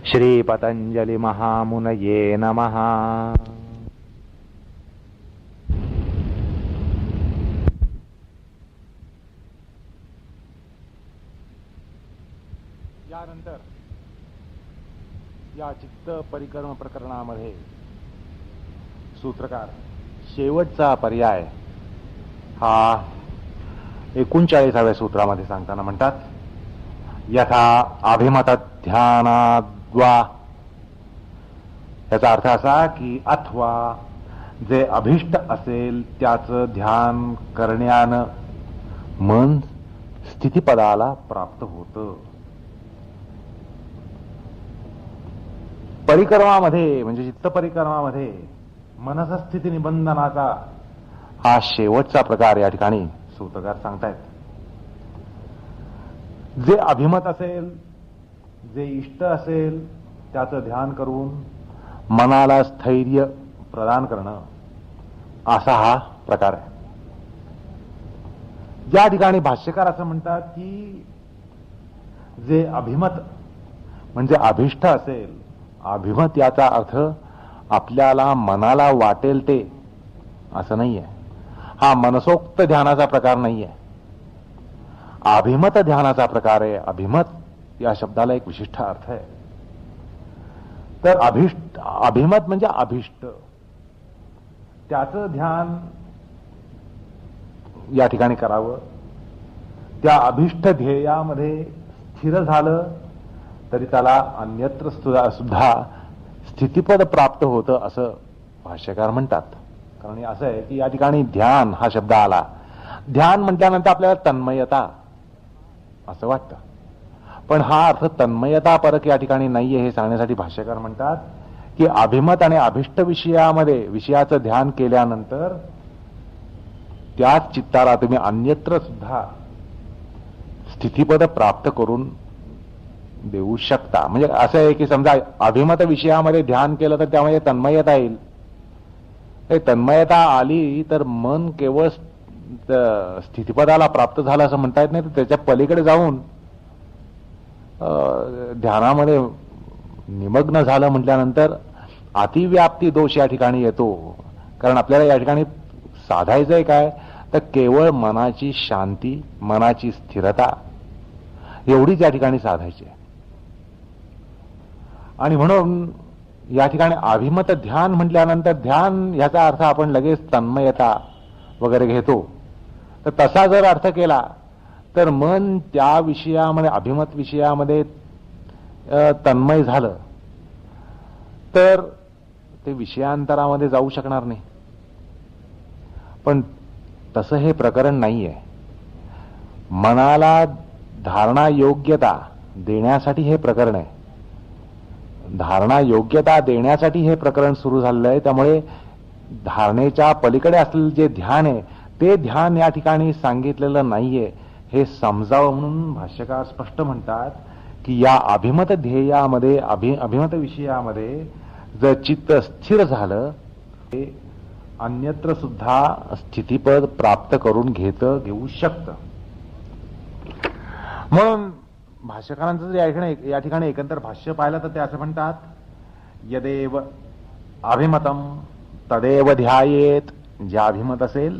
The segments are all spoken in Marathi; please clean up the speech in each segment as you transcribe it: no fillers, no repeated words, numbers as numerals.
श्री पतंजलि महामुनये नमः। यानंतर या चित्त परिक्रम प्रकरणामध्ये सूत्रकार शेवटचा पर्याय हा 39व्या सूत्रामध्ये सांगताना म्हणतात, यथा अभिमत ध्यानाद्वा, याचा अर्थ असा की अथवा जे अभिष्ट असेल त्याचं ध्यान करण्यानं मन स्थितीपदाला प्राप्त होतं. परिक्रमामध्ये म्हणजे चित्त परिक्रमामध्ये मनसस्थिती निबंधनाचा हा शेवटचा प्रकार या ठिकाणी सूत्रकार सांगतायत. जे अभिमत असेल, जे इष्ट असेल त्याचं ध्यान करून मनाला स्थैर्य प्रदान करणं, असा हा प्रकार आहे. ज्या ठिकाणी भाष्यकार असं म्हणतात की जे अभिमत म्हणजे अभिष्ट असेल, अभिमत याचा अर्थ आपल्याला मनाला वाटेल ते असं नाहीये. हा मनसोक्त ध्यानाचा प्रकार नाहीये, अभिमत ध्यानाचा प्रकार आहे. अभिमत या शब्दाला एक विशिष्ट अर्थ आहे. तर अभिमत म्हणजे अभिष्ट, त्याचं ध्यान या ठिकाणी करावं. त्या अभिष्ट ध्येयामध्ये स्थिर झालं तरी त्याला अन्यत्र सुद्धा स्थितीपद प्राप्त होतं असं भाष्यकार म्हणतात. कारण असं आहे की या ठिकाणी ध्यान हा शब्द आला. ध्यान म्हटल्यानंतर आपल्याला तन्मयता असं वाटतं, पण हा अर्थ तन्मयता परक या ठिकाणी नाहीये. हे सांगण्यासाठी भाष्यकार म्हणतात की अभिमत आणि अभिष्ट विषयाचं ध्यान केल्यानंतर त्याच चित्ताला तुम्ही अन्यत्र सुद्धा स्थितीपद प्राप्त करून देऊ शकता. म्हणजे असं आहे की समजा अभिमत विषयामध्ये ध्यान केलं तर त्यामध्ये तन्मयता येईल. तन्मयता आली तर मन केवळ स्थितीपदाला प्राप्त झालं असं म्हणता येत नाही, तर त्याच्या पलीकडे जाऊन ध्यानामध्ये निमग्न झालं म्हटल्यानंतर अतिव्याप्ती दोष या ठिकाणी येतो. कारण आपल्याला या ठिकाणी साधायचंय काय, तर केवळ मनाची शांती, मनाची स्थिरता एवढीच या ठिकाणी साधायची आहे. आणि म्हणून या ठिकाणी अभिमत ध्यान म्हटल्यानंतर ध्यान ह्याचा अर्थ आपण लगेच तन्मयता वगैरे घेतो. तर तसा जर अर्थ केला तर मन त्या विषयामध्ये, अभिमत विषयामध्ये तन्मय झालं तर ते विषयांतरामध्ये जाऊ शकणार नाही. पण तसं हे प्रकरण नाहीये. मनाला धारणा योग्यता देण्यासाठी हे प्रकरण आहे. धारणा योग्यता देण्यासाठी हे प्रकरण सुरू झालेलं आहे. त्यामुळे धारणेच्या पलीकडे असलेलं जे ध्यान आहे ते ध्यान या ठिकाणी सांगितलेलं नाहीये. हे समजावं म्हणून भाष्यकार स्पष्ट म्हणतात की या अभिमत ध्येयामध्ये, अभिमत विषयामध्ये जर चित्त स्थिर झालं ते अन्यत्र सुद्धा स्थितीपद प्राप्त करून घेऊ शकतं. म्हणून भाष्यकारांचं जर या ठिकाणी एकंदर भाष्य पाहिलं तर ते असं म्हणतात, यदेव अभिमतम तदेव ध्यायेत. ज्या अभिमत असेल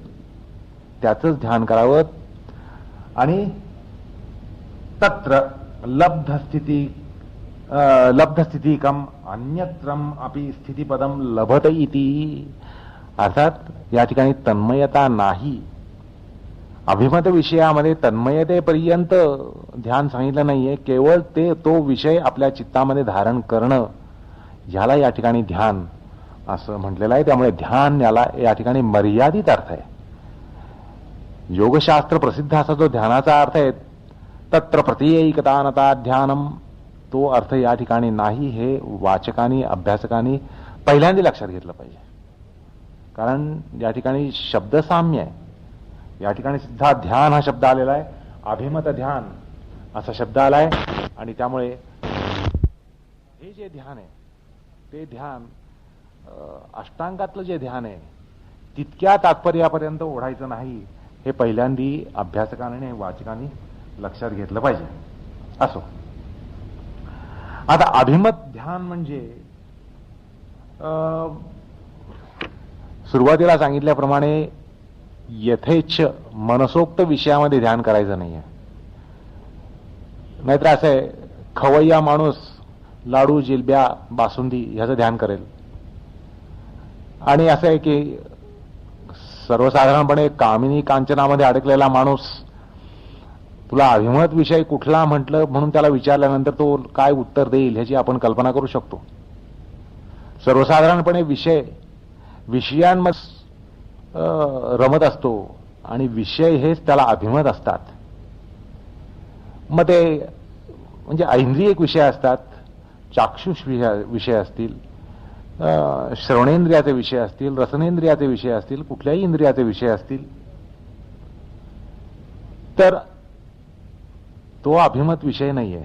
त्याचंच ध्यान करावं. आणि तत्र लब्धस्थितिकम अन्यत्रम अपि स्थितीपदम लभत इति. अर्थात या ठिकाणी तन्मयता नाही. अभिमत विषयामध्ये तन्मयतेपर्यंत ध्यान सांगितलं नाहीये. केवळ तो विषय आपल्या चित्तामध्ये धारण करणं, ह्याला या ठिकाणी ध्यान असं म्हटलेलं आहे. त्यामुळे ध्यान याला या ठिकाणी मर्यादित अर्थ आहे. योगशास्त्र प्रसिद्ध असा जो ध्यानाचा अर्थ आहे, तत्र प्रत्ययिकतानता ध्यानम, तो अर्थ या ठिकाणी नाही. हे वाचकांनी, अभ्यासकांनी पहिल्यांदा लक्षात घेतलं पाहिजे. कारण या ठिकाणी शब्दसाम्य आहे. या ठिकाणी सुद्धा ध्यान हा शब्द आलेला आहे, अभिमत ध्यान असा शब्द आलाय. आणि त्यामुळे हे जे ध्यान आहे ते ध्यान अष्टांगातलं जे ध्यान आहे तितक्या तात्पर्यापर्यंत ओढायचं नाही. हे पहिल्यांदी अभ्यासकांनी आणि वाचकांनी लक्षात घेतलं पाहिजे. असो, आता अभिमत ध्यान म्हणजे सुरुवातीला सांगितल्याप्रमाणे यथेच्छ मनसोक्त विषयामध्ये ध्यान करायचं नाहीये. नाहीतर असं आहे, खवय्या माणूस लाडू जिलब्या बासुंदी ह्याचं ध्यान करेल, आणि असं आहे की सर्वसाधारणपणे कामिनी कांचनामध्ये अडकलेला माणूस तुला अभिमत विषय कुठला म्हटलं म्हणून त्याला विचारल्यानंतर तो काय उत्तर देईल ह्याची आपण कल्पना करू शकतो. सर्वसाधारणपणे विषयांमध्ये रमत असतो आणि विषय हेच त्याला अभिमत असतात. मग ते म्हणजे ऐंद्रियक विषय असतात, चाक्षुष विषय असतील, श्रवणेंद्रियाचे विषय असतील, रसनेंद्रियाचे विषय असतील, कुठल्याही इंद्रियाचे विषय असतील, तर तो अभिमत विषय नाहीये.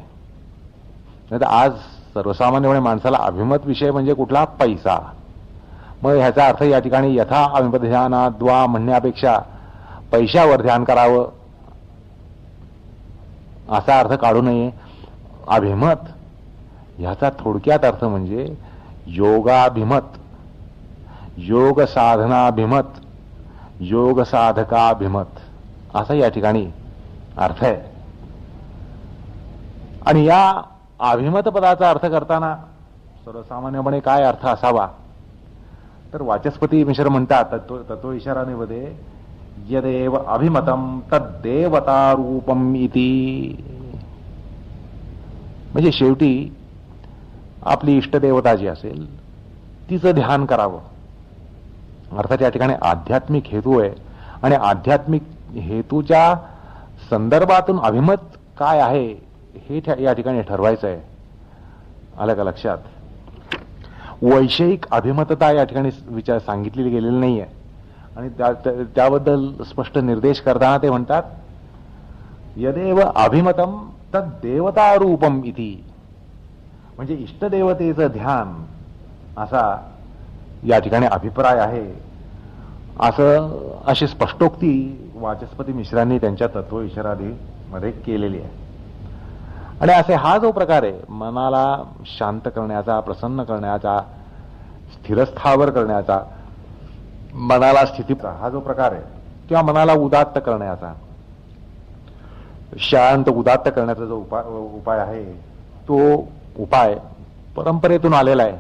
नाहीतर आज सर्वसामान्यपणे माणसाला अभिमत विषय म्हणजे कुठला? पैसा. मग ह्याचा अर्थ या ठिकाणी यथा अभिमत ध्यानात द्वा म्हणण्यापेक्षा पैशावर ध्यान करावं असा अर्थ काढू नये. अभिमत ह्याचा थोडक्यात अर्थ म्हणजे योगाभिमत, योग साधनाभिमत, योग साधकाभिमत असा या ठिकाणी अर्थ आहे. आणि या अभिमत पदाचा अर्थ करताना सर्वसामान्यपणे काय अर्थ असावा, तर वाचस्पती मिश्र म्हणतात तत्व इशारानेमध्ये यदेव अभिमतम तद्देवतारूपम इति. म्हणजे शेवटी आपली इष्टदेवता जी असेल तिचं ध्यान करावं. अर्थात या ठिकाणी आध्यात्मिक हेतू आहे आणि आध्यात्मिक हेतूच्या संदर्भातून अभिमत काय आहे हे या ठिकाणी ठरवायचं आहे. आलं का लक्षात? वैषयिक अभिमतता या ठिकाणी विचार सांगितलेली गेलेली नाहीये आणि त्याबद्दल स्पष्ट निर्देश करताना ते म्हणतात यदेव अभिमतम तद देवतारूपम इति. म्हणजे इष्टदेवतेचं ध्यान असा या ठिकाणी अभिप्राय आहे, अशी स्पष्टोक्ती वाचस्पती मिश्रांनी त्यांच्या तत्व इशारामध्ये केलेली आहे. आणि असे हा जो प्रकार आहे मनाला शांत करण्याचा, प्रसन्न करण्याचा, स्थिरस्थावर करण्याचा, मनाला स्थितीचा हा जो प्रकार आहे किंवा मनाला उदात्त करण्याचा, शांत उदात्त करण्याचा जो उपाय आहे तो उपाय परंपरेतून आलेला आहे,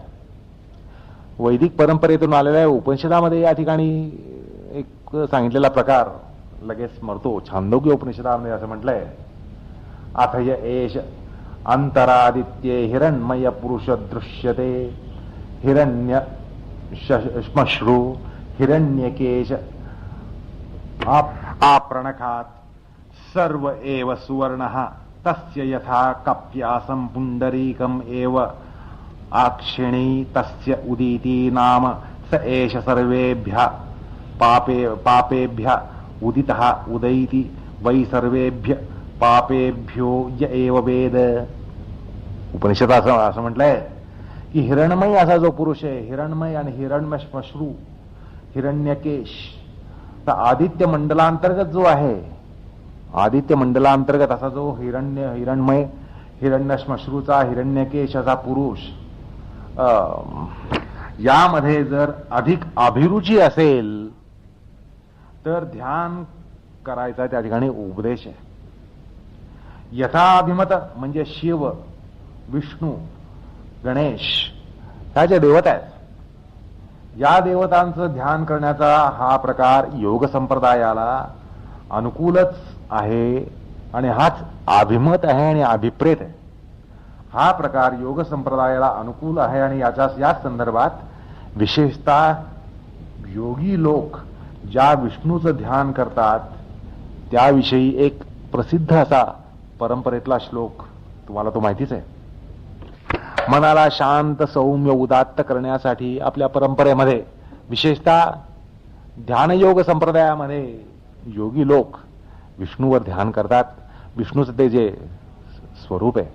वैदिक परंपरेतून आलेला आहे. उपनिषदामध्ये या ठिकाणी एक सांगितलेला प्रकार लगेच स्मरतो. छांदोग्य उपनिषदामध्ये असं म्हटलंय अथय एष अंतरादित्ये हिरण्मय पुरुष दृश्यते हिरण्य श्मश्रु हिरण्यकेश आपरणखात सर्व एव सुवर्णः तस्य यथा कप्यासं पुंडरीकम एव आक्षिणी तस्य उदिति नाम स एष सर्वेभ्यः पापेभ्यः उदितः उदयति वै सर्वेभ्य पापेभ्यो य एव वेद. उपनिषदात असं म्हटलंय की हिरणमय असा जो पुरुष आहे, हिरणमय आणि हिरण्य श्मश्रू हिरण्यकेश, तर आदित्य मंडलांतर्गत जो आहे, आदित्य मंडलांतर्गत असा जो हिरणमय हिरण्य श्मश्रूचा हिरण्यकेश असा पुरुष, यामध्ये जर अधिक अभिरुची असेल तर ध्यान करायचा त्या ठिकाणी उपदेश आहे. यथाभिमत म्हणजे शिव, विष्णू, गणेश ह्या ज्या देवता आहेत, या देवतांचं ध्यान करण्याचा हा प्रकार योग संप्रदायाला अनुकूलच आहे आणि हाच अभिमत आहे आणि अभिप्रेत आहे. हा प्रकार योग संप्रदायाला अनुकूल आहे आणि याच संदर्भात विशेषतः योगी लोक ज्या विष्णूचं ध्यान करतात त्याविषयी एक प्रसिद्ध असा परंपरेतला श्लोक तुम्हाला तो माहितीच आहे. मनाला शांत सौम्य उदात्त करण्यासाठी आपल्या परंपरेमध्ये विशेषतः ध्यानयोग संप्रदायामध्ये योगी लोक विष्णूवर ध्यान करतात. विष्णूचं ते जे स्वरूप आहे,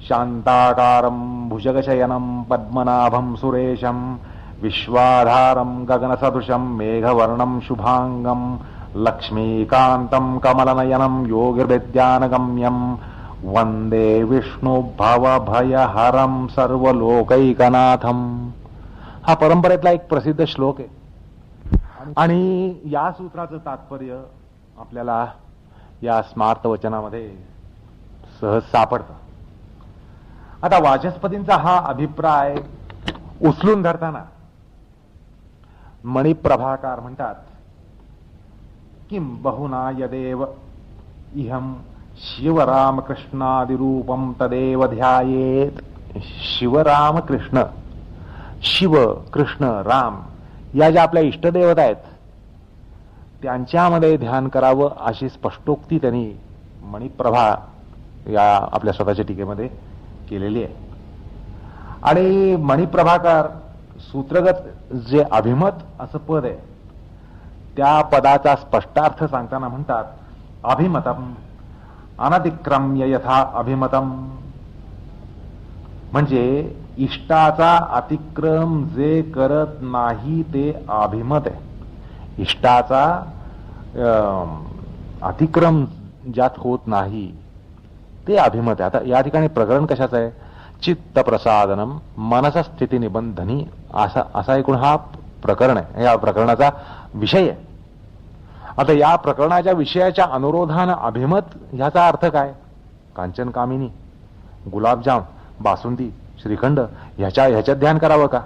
शांताकारं भुजगशयनं पद्मनाभं सुरेशं विश्वाधारं गगनसदृशं मेघवर्णं शुभांगं लक्ष्मीकान्तं कमलनयनं योगिर्विद्यानगम्यं वंदे विष्णू भवभयहरं सर्वलोकैकनाथम. हा परंपरेतला एक प्रसिद्ध श्लोक आहे आणि या सूत्राचं तात्पर्य आपल्याला या स्मार्त वचनामध्ये सहज सापडतं. आता वाचस्पतींचा हा अभिप्राय उचलून धरताना मणिप्रभाकार म्हणतात किं बहुना यदेव इहं शिवरामकृष्णादिरूपं तदेव ध्यायेत. शिवरामकृष्ण, शिव कृष्ण राम या ज्या आपल्या इष्टदेवता आहेत त्यांच्यामध्ये ध्यान करावं अशी स्पष्टोक्ती त्यांनी मणिप्रभा या आपल्या स्वतःच्या टीकेमध्ये केलेली आहे. आणि मणिप्रभाकार सूत्रगत जे अभिमत असं पद आहे त्या पदाचा स्पष्टार्थ सांगताना म्हणतात अभिमतम अनतिक्रम्य यथा अभिमतम. म्हणजे इष्टाचा अतिक्रम जे करत नाही ते अभिमत आहे. इष्टाचा अतिक्रम ज्यात होत नाही ते अभिमत आहे. आता या ठिकाणी प्रकरण कशाचं आहे? चित्त प्रसादनम मनस स्थिती निबंधनी असा एकूण हा प्रकरण आहे. या प्रकरणाचा विषय आहे. आता या प्रकरणाच्या विषयाच्या अनुरोधानं अभिमत ह्याचा अर्थ काय? कांचन कामिनी, गुलाबजाम, बासुंदी, श्रीखंड ह्याच्यात ध्यान करावं का?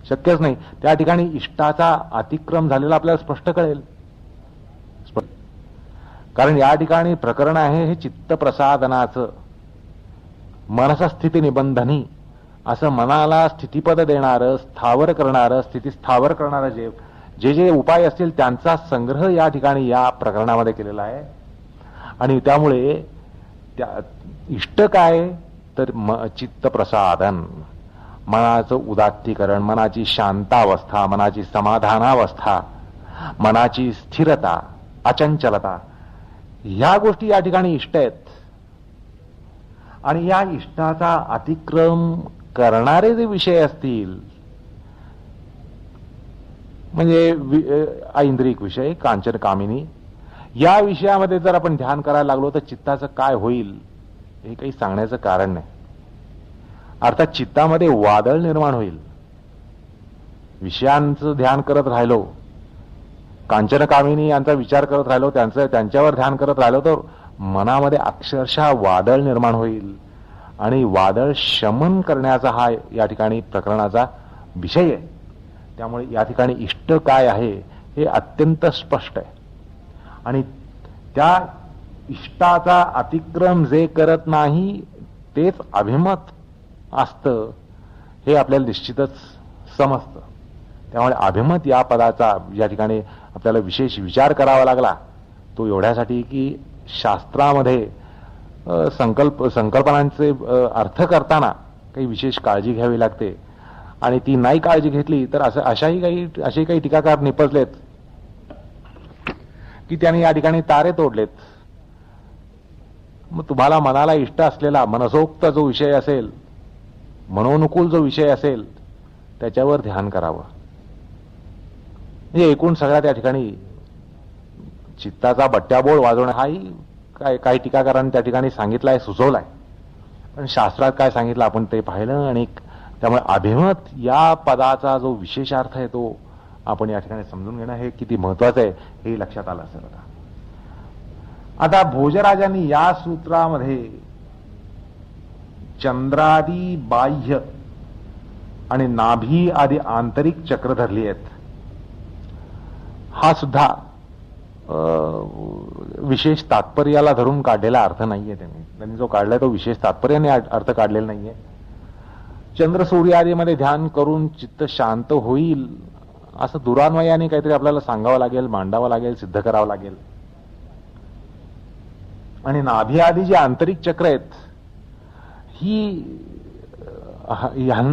शक्यच नाही. त्या ठिकाणी इष्टाचा अतिक्रम झालेला आपल्याला स्पष्ट कळेल. कारण या ठिकाणी प्रकरण आहे हे चित्तप्रसादनाचं, मनसस्थिती निबंधनी, असं मनाला स्थितीपद देणारं, स्थावर करणारं, स्थिती स्थावर करणारं जे जे उपाय असतील त्यांचा संग्रह या ठिकाणी या प्रकरणामध्ये केलेला आहे. आणि त्यामुळे त्या इष्ट काय तर चित्तप्रसादन, मनाचं उदात्तीकरण, मनाची शांतावस्था, मनाची समाधानावस्था, मनाची स्थिरता, अचंचलता, ह्या गोष्टी या ठिकाणी इष्ट आहेत. आणि या इष्टाचा अतिक्रम करणारे जे विषय असतील म्हणजे ऐंद्रिक विषय, कांचन कामिनी, या विषयामध्ये जर आपण ध्यान करायला लागलो तर चित्ताचं काय होईल हे काही सांगण्याचं कारण नाही. अर्थात चित्तामध्ये वादळ निर्माण होईल. विषयांचं ध्यान करत राहिलो, कांचन कामिनी यांचा विचार करत राहिलो, त्यांच्यावर ध्यान करत राहिलो तर मनामध्ये अक्षरशः वादळ निर्माण होईल. आणि वादळ शमन करण्याचा हा या ठिकाणी प्रकरणाचा विषय आहे. त्यामुळे या ठिकाणी इष्ट काय आहे हे अत्यंत स्पष्ट आहे. आणि त्या इष्टाचा अतिक्रम जे करत नाही तेच अभिमत असतं हे आपल्याला निश्चितच समजतं. त्यामुळे अभिमत या पदाचा या ठिकाणी आपल्याला विशेष विचार करावा लागला तो एवढ्यासाठी की शास्त्रामध्ये संकल्पनांचे अर्थ करताना काही विशेष काळजी घ्यावी लागते. आणि ती नाही काळजी घेतली तर असे काही टीकाकार निपजलेत की त्यांनी या ठिकाणी तारे तोडलेत. मग तुम्हाला मनाला इष्ट असलेला मनसोक्त जो विषय असेल, मनोनुकूल जो विषय असेल त्याच्यावर ध्यान करावं. म्हणजे एकूण सगळ्या त्या ठिकाणी चित्ताचा बट्ट्याबोळ वाजवणं हाही काही टीकाकारांनी त्या ठिकाणी सांगितलाय, सुचवलाय. पण शास्त्रात काय सांगितलं आपण ते पाहिलं. आणि त्यामुळे अभिमत या पदाचा जो विशेषार्थ आहे तो आपण या ठिकाणी समजून घेणं हे किती महत्वाचं आहे हे लक्षात आलं असेल. आता भोजराजांनी या सूत्रामध्ये चंद्रादी बाह्य आणि नाभी आदी आंतरिक चक्र धरली आहेत. हा सुद्धा विशेष तात्पर्याला धरून काढलेला अर्थ नाहीये. त्यांनी जो काढलाय तो विशेष तात्पर्याने अर्थ काढलेला नाहीये. चंद्र सूर्यादीमध्ये ध्यान करून चित्त शांत होईल असं दुरान्वयाने काहीतरी आपल्याला सांगावं लागेल, मांडावं लागेल, सिद्ध करावं लागेल. आणि नाभी आदी जे आंतरिक चक्र आहेत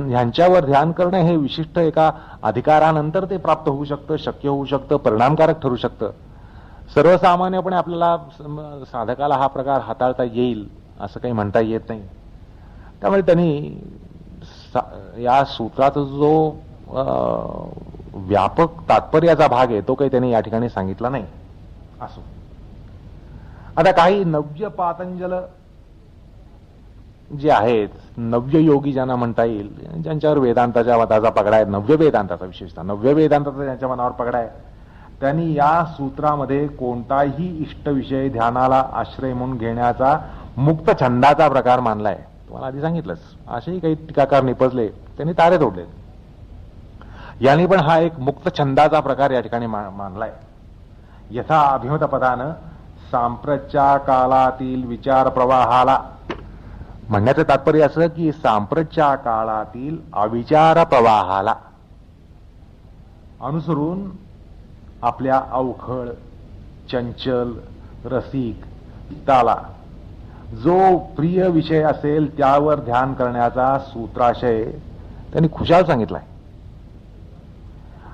ह्यांच्यावर ध्यान करणं हे विशिष्ट एका अधिकारानंतर ते प्राप्त होऊ शकतं, शक्य होऊ शकतं, परिणामकारक ठरू शकतं. सर्वसामान्यपणे आपल्याला साधकाला हा प्रकार हाताळता येईल असं काही म्हणता येत नाही. त्यामुळे त्यांनी या सूत्राचा जो व्यापक तात्पर्याचा भाग आहे तो काही त्यांनी या ठिकाणी सांगितला नाही. असो, आता काही नव्य पातंजल जे आहेत नव्य योगी ज्यांना म्हणता येईल, ज्यांच्यावर वेदांताच्या मताचा पगडा आहे, नव्य वेदांताचा विशेषतः नव्य वेदांताचा ज्यांच्या मनावर पगडा आहे, त्यांनी या सूत्रामध्ये कोणताही इष्टविषय ध्यानाला आश्रय म्हणून घेण्याचा मुक्त छंदाचा प्रकार मानलाय. तुम्हाला आधी सांगितलंच. असेही काही टीकाकार निपजले, त्यांनी तारे तोडले. यांनी पण हा एक मुक्त छंदाचा प्रकार या ठिकाणी मानलाय. यथा अभिमत पदानं सांप्रतच्या काळातील विचार प्रवाहाला, म्हणण्याचं तात्पर्य असं की सांप्रतच्या काळातील अविचार प्रवाहाला अनुसरून आपल्या अवखळ, चंचल, रसिक चित्ताला जो प्रिय विषय असेल त्यावर ध्यान करण्याचा सूत्राशय त्यांनी खुशाल सांगितलाय.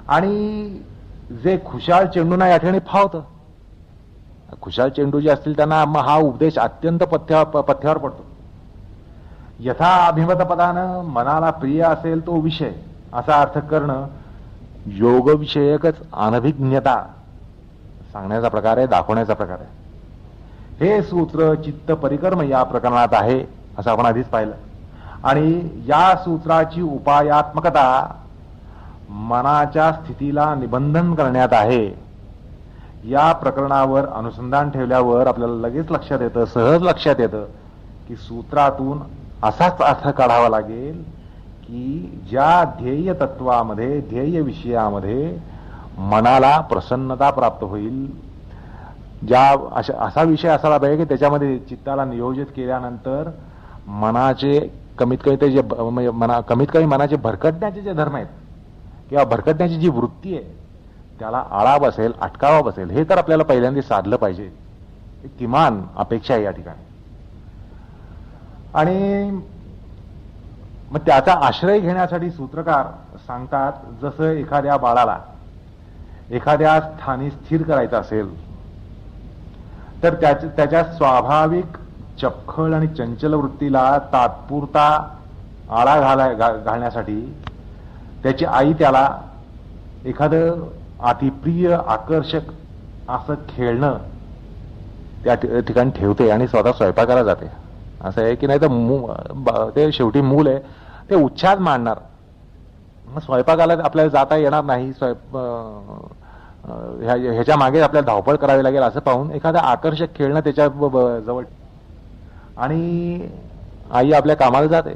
आणि जे खुशाल चेंडूंना या ठिकाणी फावतं, खुशाल चेंडू जे असतील त्यांना हा उपदेश अत्यंत पथ्यावर पडतो. यथा अभिमत पदानं मनाला प्रिय असेल तो विषय असा अर्थ करणं योगविषयकच अनभिज्ञता सांगण्याचा प्रकार आहे, दाखवण्याचा प्रकार आहे. हे सूत्र चित्त परिकर्म या प्रकरणात आहे असं आपण आधीच पाहिलं. आणि या सूत्राची उपायात्मकता मनाच्या स्थितीला निबंधन करण्यात आहे. या प्रकरणावर अनुसंधान ठेवल्यावर आपल्याला लगेच लक्षात येतं, सहज लक्षात येतं की सूत्रातून असाच अर्थ काढावा लागेल की ज्या ध्येय तत्वामध्ये, ध्येय विषयामध्ये मनाला प्रसन्नता प्राप्त होईल, ज्या असा विषय असायला पाहिजे की त्याच्यामध्ये चित्ताला नियोजित केल्यानंतर मनाचे कमीत कमी ते जे कमीत कमी मनाचे भरकटण्याचे जे धर्म आहेत किंवा भरकटण्याची जी वृत्ती आहे त्याला आळा बसेल, अटकावा बसेल. हे तर आपल्याला पहिल्यांदा साधलं पाहिजे, किमान अपेक्षा आहे या ठिकाणी. आणि मग त्याचा आश्रय घेण्यासाठी सूत्रकार सांगतात, जसं एखाद्या बाळाला एखाद्या स्थानी स्थिर करायचं असेल तर त्याच्या स्वाभाविक चपखळ आणि चंचल वृत्तीला तात्पुरता आळा घालण्यासाठी त्याची आई त्याला एखादं अतिप्रिय आकर्षक असं खेळणं त्या ठिकाणी ठेवते आणि स्वतः स्वयंपाकाला जाते. असं आहे की नाही तर ते शेवटी मूल आहे, ते उच्छाद मांडणार. मग स्वयंपाकाला आपल्याला जाता येणार नाही, ह्याच्या मागे आपल्याला धावपळ करावी लागेल असं पाहून एखादं आकर्षक खेळणं त्याच्या जवळ आणि आई आपल्या कामाला जाते,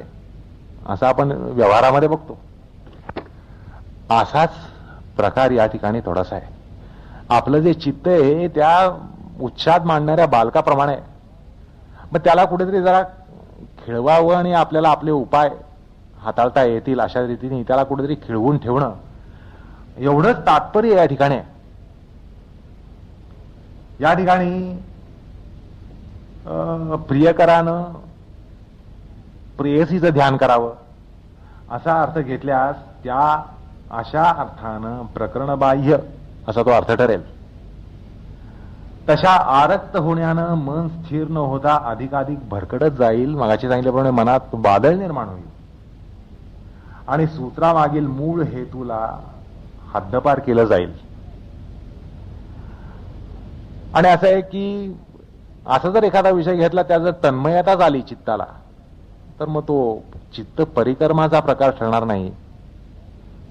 असं आपण व्यवहारामध्ये बघतो. असाच प्रकार या ठिकाणी थोडासा आहे. आपलं जे चित्त आहे त्या उच्छाद मांडणाऱ्या बालकाप्रमाणे, मग त्याला कुठेतरी जरा खेळवावं आणि आपल्याला आपले उपाय हाताळता येतील अशा रीतीने त्याला कुठेतरी खिळवून ठेवणं, एवढंच तात्पर्य या ठिकाणी. या ठिकाणी प्रियकरानं प्रेयसीचं ध्यान करावं असा अर्थ घेतल्यास त्या अशा अर्थानं प्रकरणबाह्य असा तो अर्थ ठरेल. तशा आरक्त होण्यानं मन स्थिर न होता अधिकाधिक भरकटत जाईल. मगाशी सांगितल्याप्रमाणे मनात वादळ निर्माण होईल आणि सूत्रामागील मूळ हेतूला हद्दपार केलं जाईल. आणि असं आहे की असं जर एखादा विषय घेतला, त्या जर तन्मयता झाली चित्ताला, तर मग तो चित्त परिक्रमाचा प्रकार ठरणार नाही.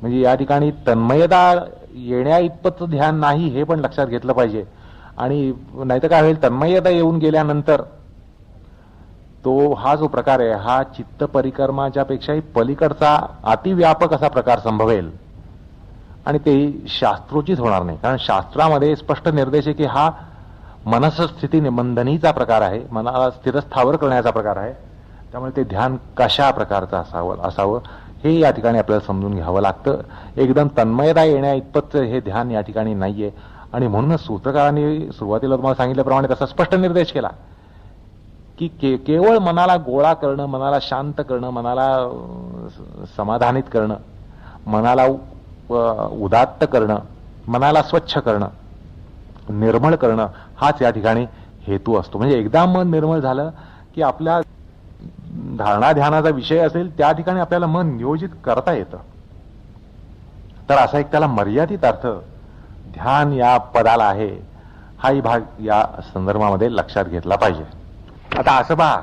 म्हणजे या ठिकाणी तन्मयता येण्या इतपतचं ध्यान नाही हे पण लक्षात घेतलं पाहिजे. आणि नाहीतर काय होईल, तन्मयता येऊन गेल्यानंतर तो हा जो प्रकार आहे हा चित्त परिक्रमाच्या पेक्षाही पलीकडचा अतिव्यापक असा प्रकार संभवेल आणि ते शास्त्रोचित होणार नाही. कारण शास्त्रामध्ये स्पष्ट निर्देश आहे की हा मनस्स्थिती निबंधनीचा प्रकार आहे, मनाला स्थिरस्थावर करण्याचा प्रकार आहे. त्यामुळे ते ध्यान कशा प्रकारचं असावं हे या ठिकाणी आपल्याला समजून घ्यावं लागतं. एकदम तन्मयता येण्या इतपत हे ध्यान या ठिकाणी नाहीये. आणि म्हणूनच सूत्रकारांनी सुरुवातीला तुम्हाला सांगितल्याप्रमाणे तसा स्पष्ट निर्देश केला की केवळ मनाला गोळा करणं, मनाला शांत करणं, मनाला समाधानित करणं, मनाला उदात्त करणं, मनाला स्वच्छ करणं, निर्मळ करणं हाच या ठिकाणी हेतू असतो. म्हणजे एकदा मन निर्मळ झालं की आपल्या धारणा ध्यानाचा विषय असेल त्या ठिकाणी आपल्याला मन नियोजित करता येतं. तर असा एक त्याला मर्यादित अर्थ ध्यान या पदाला आहे, हाही भाग या संदर्भामध्ये लक्षात घेतला पाहिजे. आता असं पहा,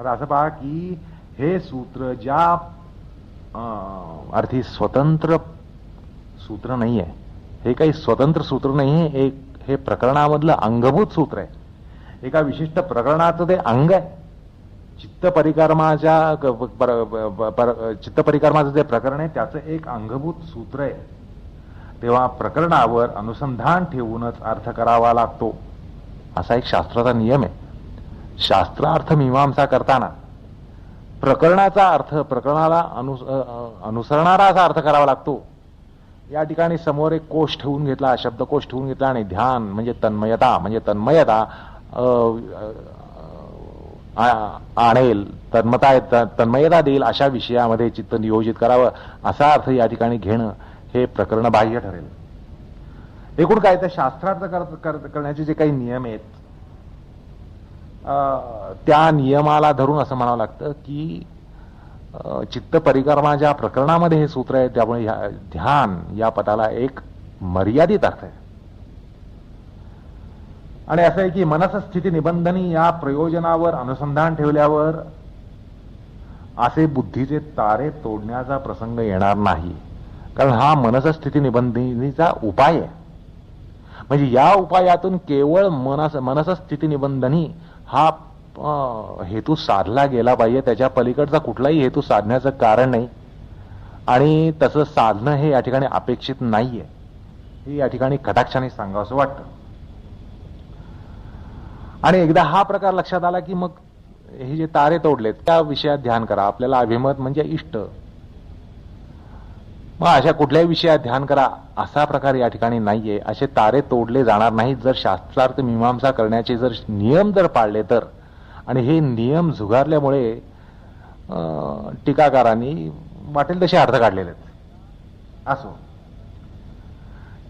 आता असं पहा की हे सूत्र ज्या अर्थी स्वतंत्र सूत्र नाही आहे, हे काही स्वतंत्र सूत्र नाही आहे, हे प्रकरणामधलं अंगभूत सूत्र आहे. एका विशिष्ट प्रकरणाचं ते अंग आहे. चित्तपरिकर्माचं जे प्रकरण आहे त्याचं एक अंगभूत सूत्र आहे. तेव्हा प्रकरणावर अनुसंधान ठेवूनच अर्थ करावा लागतो, असा एक शास्त्राचा नियम आहे. शास्त्रार्थ मीमांसा करताना प्रकरणाचा अर्थ प्रकरणाला अनुसरणारा असा अर्थ करावा लागतो. या ठिकाणी समोर एक कोश ठेवून घेतला, शब्दकोश ठेवून घेतला आणि ध्यान म्हणजे तन्मयता आणेल, तन्मयता देईल अशा विषयामध्ये चित्त नियोजित करावं असा अर्थ या ठिकाणी घेणं हे प्रकरण बाह्य ठरेल. एकूण काय तर शास्त्रार्थ करण्याचे जे काही नियम आहेत त्या नियमाला धरून असं म्हणावं लागतं की चित्त परिकर्माच्या प्रकरणामध्ये हे सूत्र आहे. त्यामुळे ध्यान या पदाला एक मर्यादित अर्थ आहे. आणि असं आहे की मनसस्थिती निबंधनी या प्रयोजनावर अनुसंधान ठेवल्यावर असे बुद्धीचे तारे तोडण्याचा प्रसंग येणार नाही, कारण हा मनसस्थिती निबंधनीचा उपाय आहे. म्हणजे या उपायातून केवळ मनसस्थिती निबंधनी हा हेतू साधला गेला पाहिजे, त्याच्या पलीकडचा कुठलाही हेतू साधण्याचं कारण नाही. आणि तसं साधणं हे या ठिकाणी अपेक्षित नाहीये, हे या ठिकाणी कटाक्षाने सांगावं असं वाटतं. आणि एकदा हा प्रकार लक्षात आला की मग हे जे तारे तोडलेत त्या विषयात ध्यान करा. आपल्याला अभिमत म्हणजे इष्ट, मग अशा कुठल्याही विषयात ध्यान करा असा प्रकार या ठिकाणी नाहीये. असे तारे तोडले जाणार नाहीत जर शास्त्रार्थ मीमांसा करण्याचे जर नियम जर पाळले तर. आणि हे नियम झुगारल्यामुळे टीकाकारांनी वाटेल तसे अर्थ काढलेले आहेत. असो,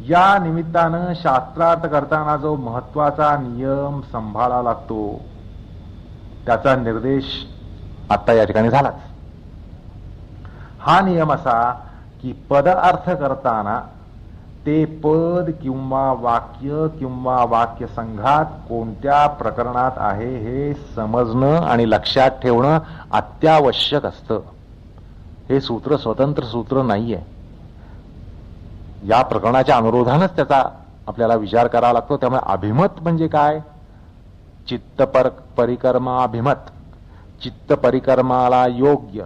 या निमित्तानं शास्त्रार्थ करताना जो महत्वाचा नियम सांभाळावा लागतो त्याचा निर्देश आता या ठिकाणी झालाच. हा नियम असा की पद अर्थ करताना ते पद किंवा वाक्य संघात कोणत्या प्रकरणात आहे हे समजणं आणि लक्षात ठेवणं अत्यावश्यक असतं. हे सूत्र स्वतंत्र सूत्र नाहीये. या प्रकरणाच्या अनुरोधानच त्याचा आपल्याला विचार करावा लागतो. त्यामुळे अभिमत म्हणजे काय? चित्त परिकर्माभिमत, चित्त परिकर्माला योग्य,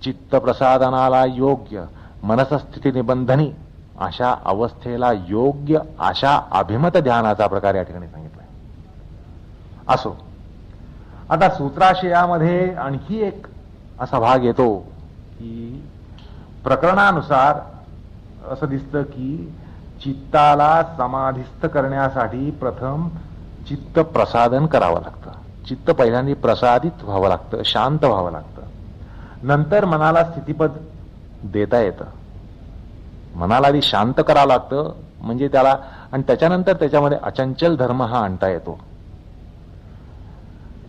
चित्त प्रसादनाला योग्य, मनसस्थिती निबंधनी अशा अवस्थेला योग्य अशा अभिमत ध्यानाचा प्रकार या ठिकाणी सांगितलाय. असो, आता सूत्राशयामध्ये आणखी एक असा भाग येतो की प्रकरणानुसार असं दिसतं की चित्ताला समाधिस्थ करण्यासाठी प्रथम चित्त प्रसादन करावं लागतं. चित्त पहिल्यांदा प्रसादित व्हावं लागतं, शांत व्हावं लागतं. नंतर मनाला स्थितीपद देता येतं. मनाला आधी शांत करावं लागतं म्हणजे त्याला, आणि त्याच्यानंतर त्याच्यामध्ये अचंचल धर्म हा आणता येतो.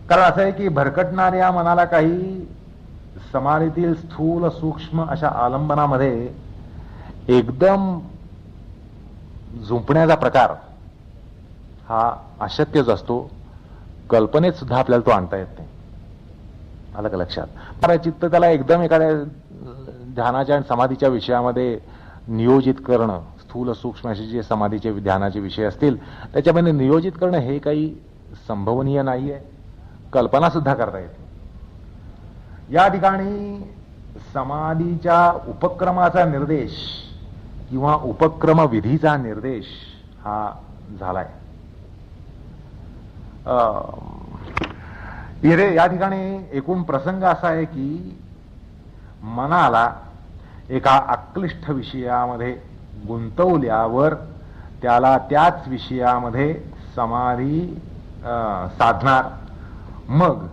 कारण असं आहे की भरकटणाऱ्या मनाला काही समाधीतील स्थूल सूक्ष्म अशा आलंबनामध्ये एकदम झुंपण्याचा प्रकार हा अशक्यच असतो. कल्पनेत सुद्धा आपल्याला तो आणता येत नाही. आलं का लक्षात? चित्त त्याला एकदम एखाद्या ध्यानाच्या आणि समाधीच्या विषयामध्ये नियोजित करणं, स्थूल सूक्ष्म असे जे समाधीचे ध्यानाचे विषय असतील त्याच्यामध्ये नियोजित करणं हे काही संभवनीय नाहीये, कल्पना सुद्धा करता येते. या ठिकाणी समाधीच्या उपक्रमाचा निर्देश किंवा उपक्रम विधीचा निर्देश हा झालाय. या ठिकाणी एकूण प्रसंग असा आहे की मनाला एका अक्लिष्ट विषयामध्ये गुंतवल्यावर त्याला त्याच विषयामध्ये समाधी साधणार. मग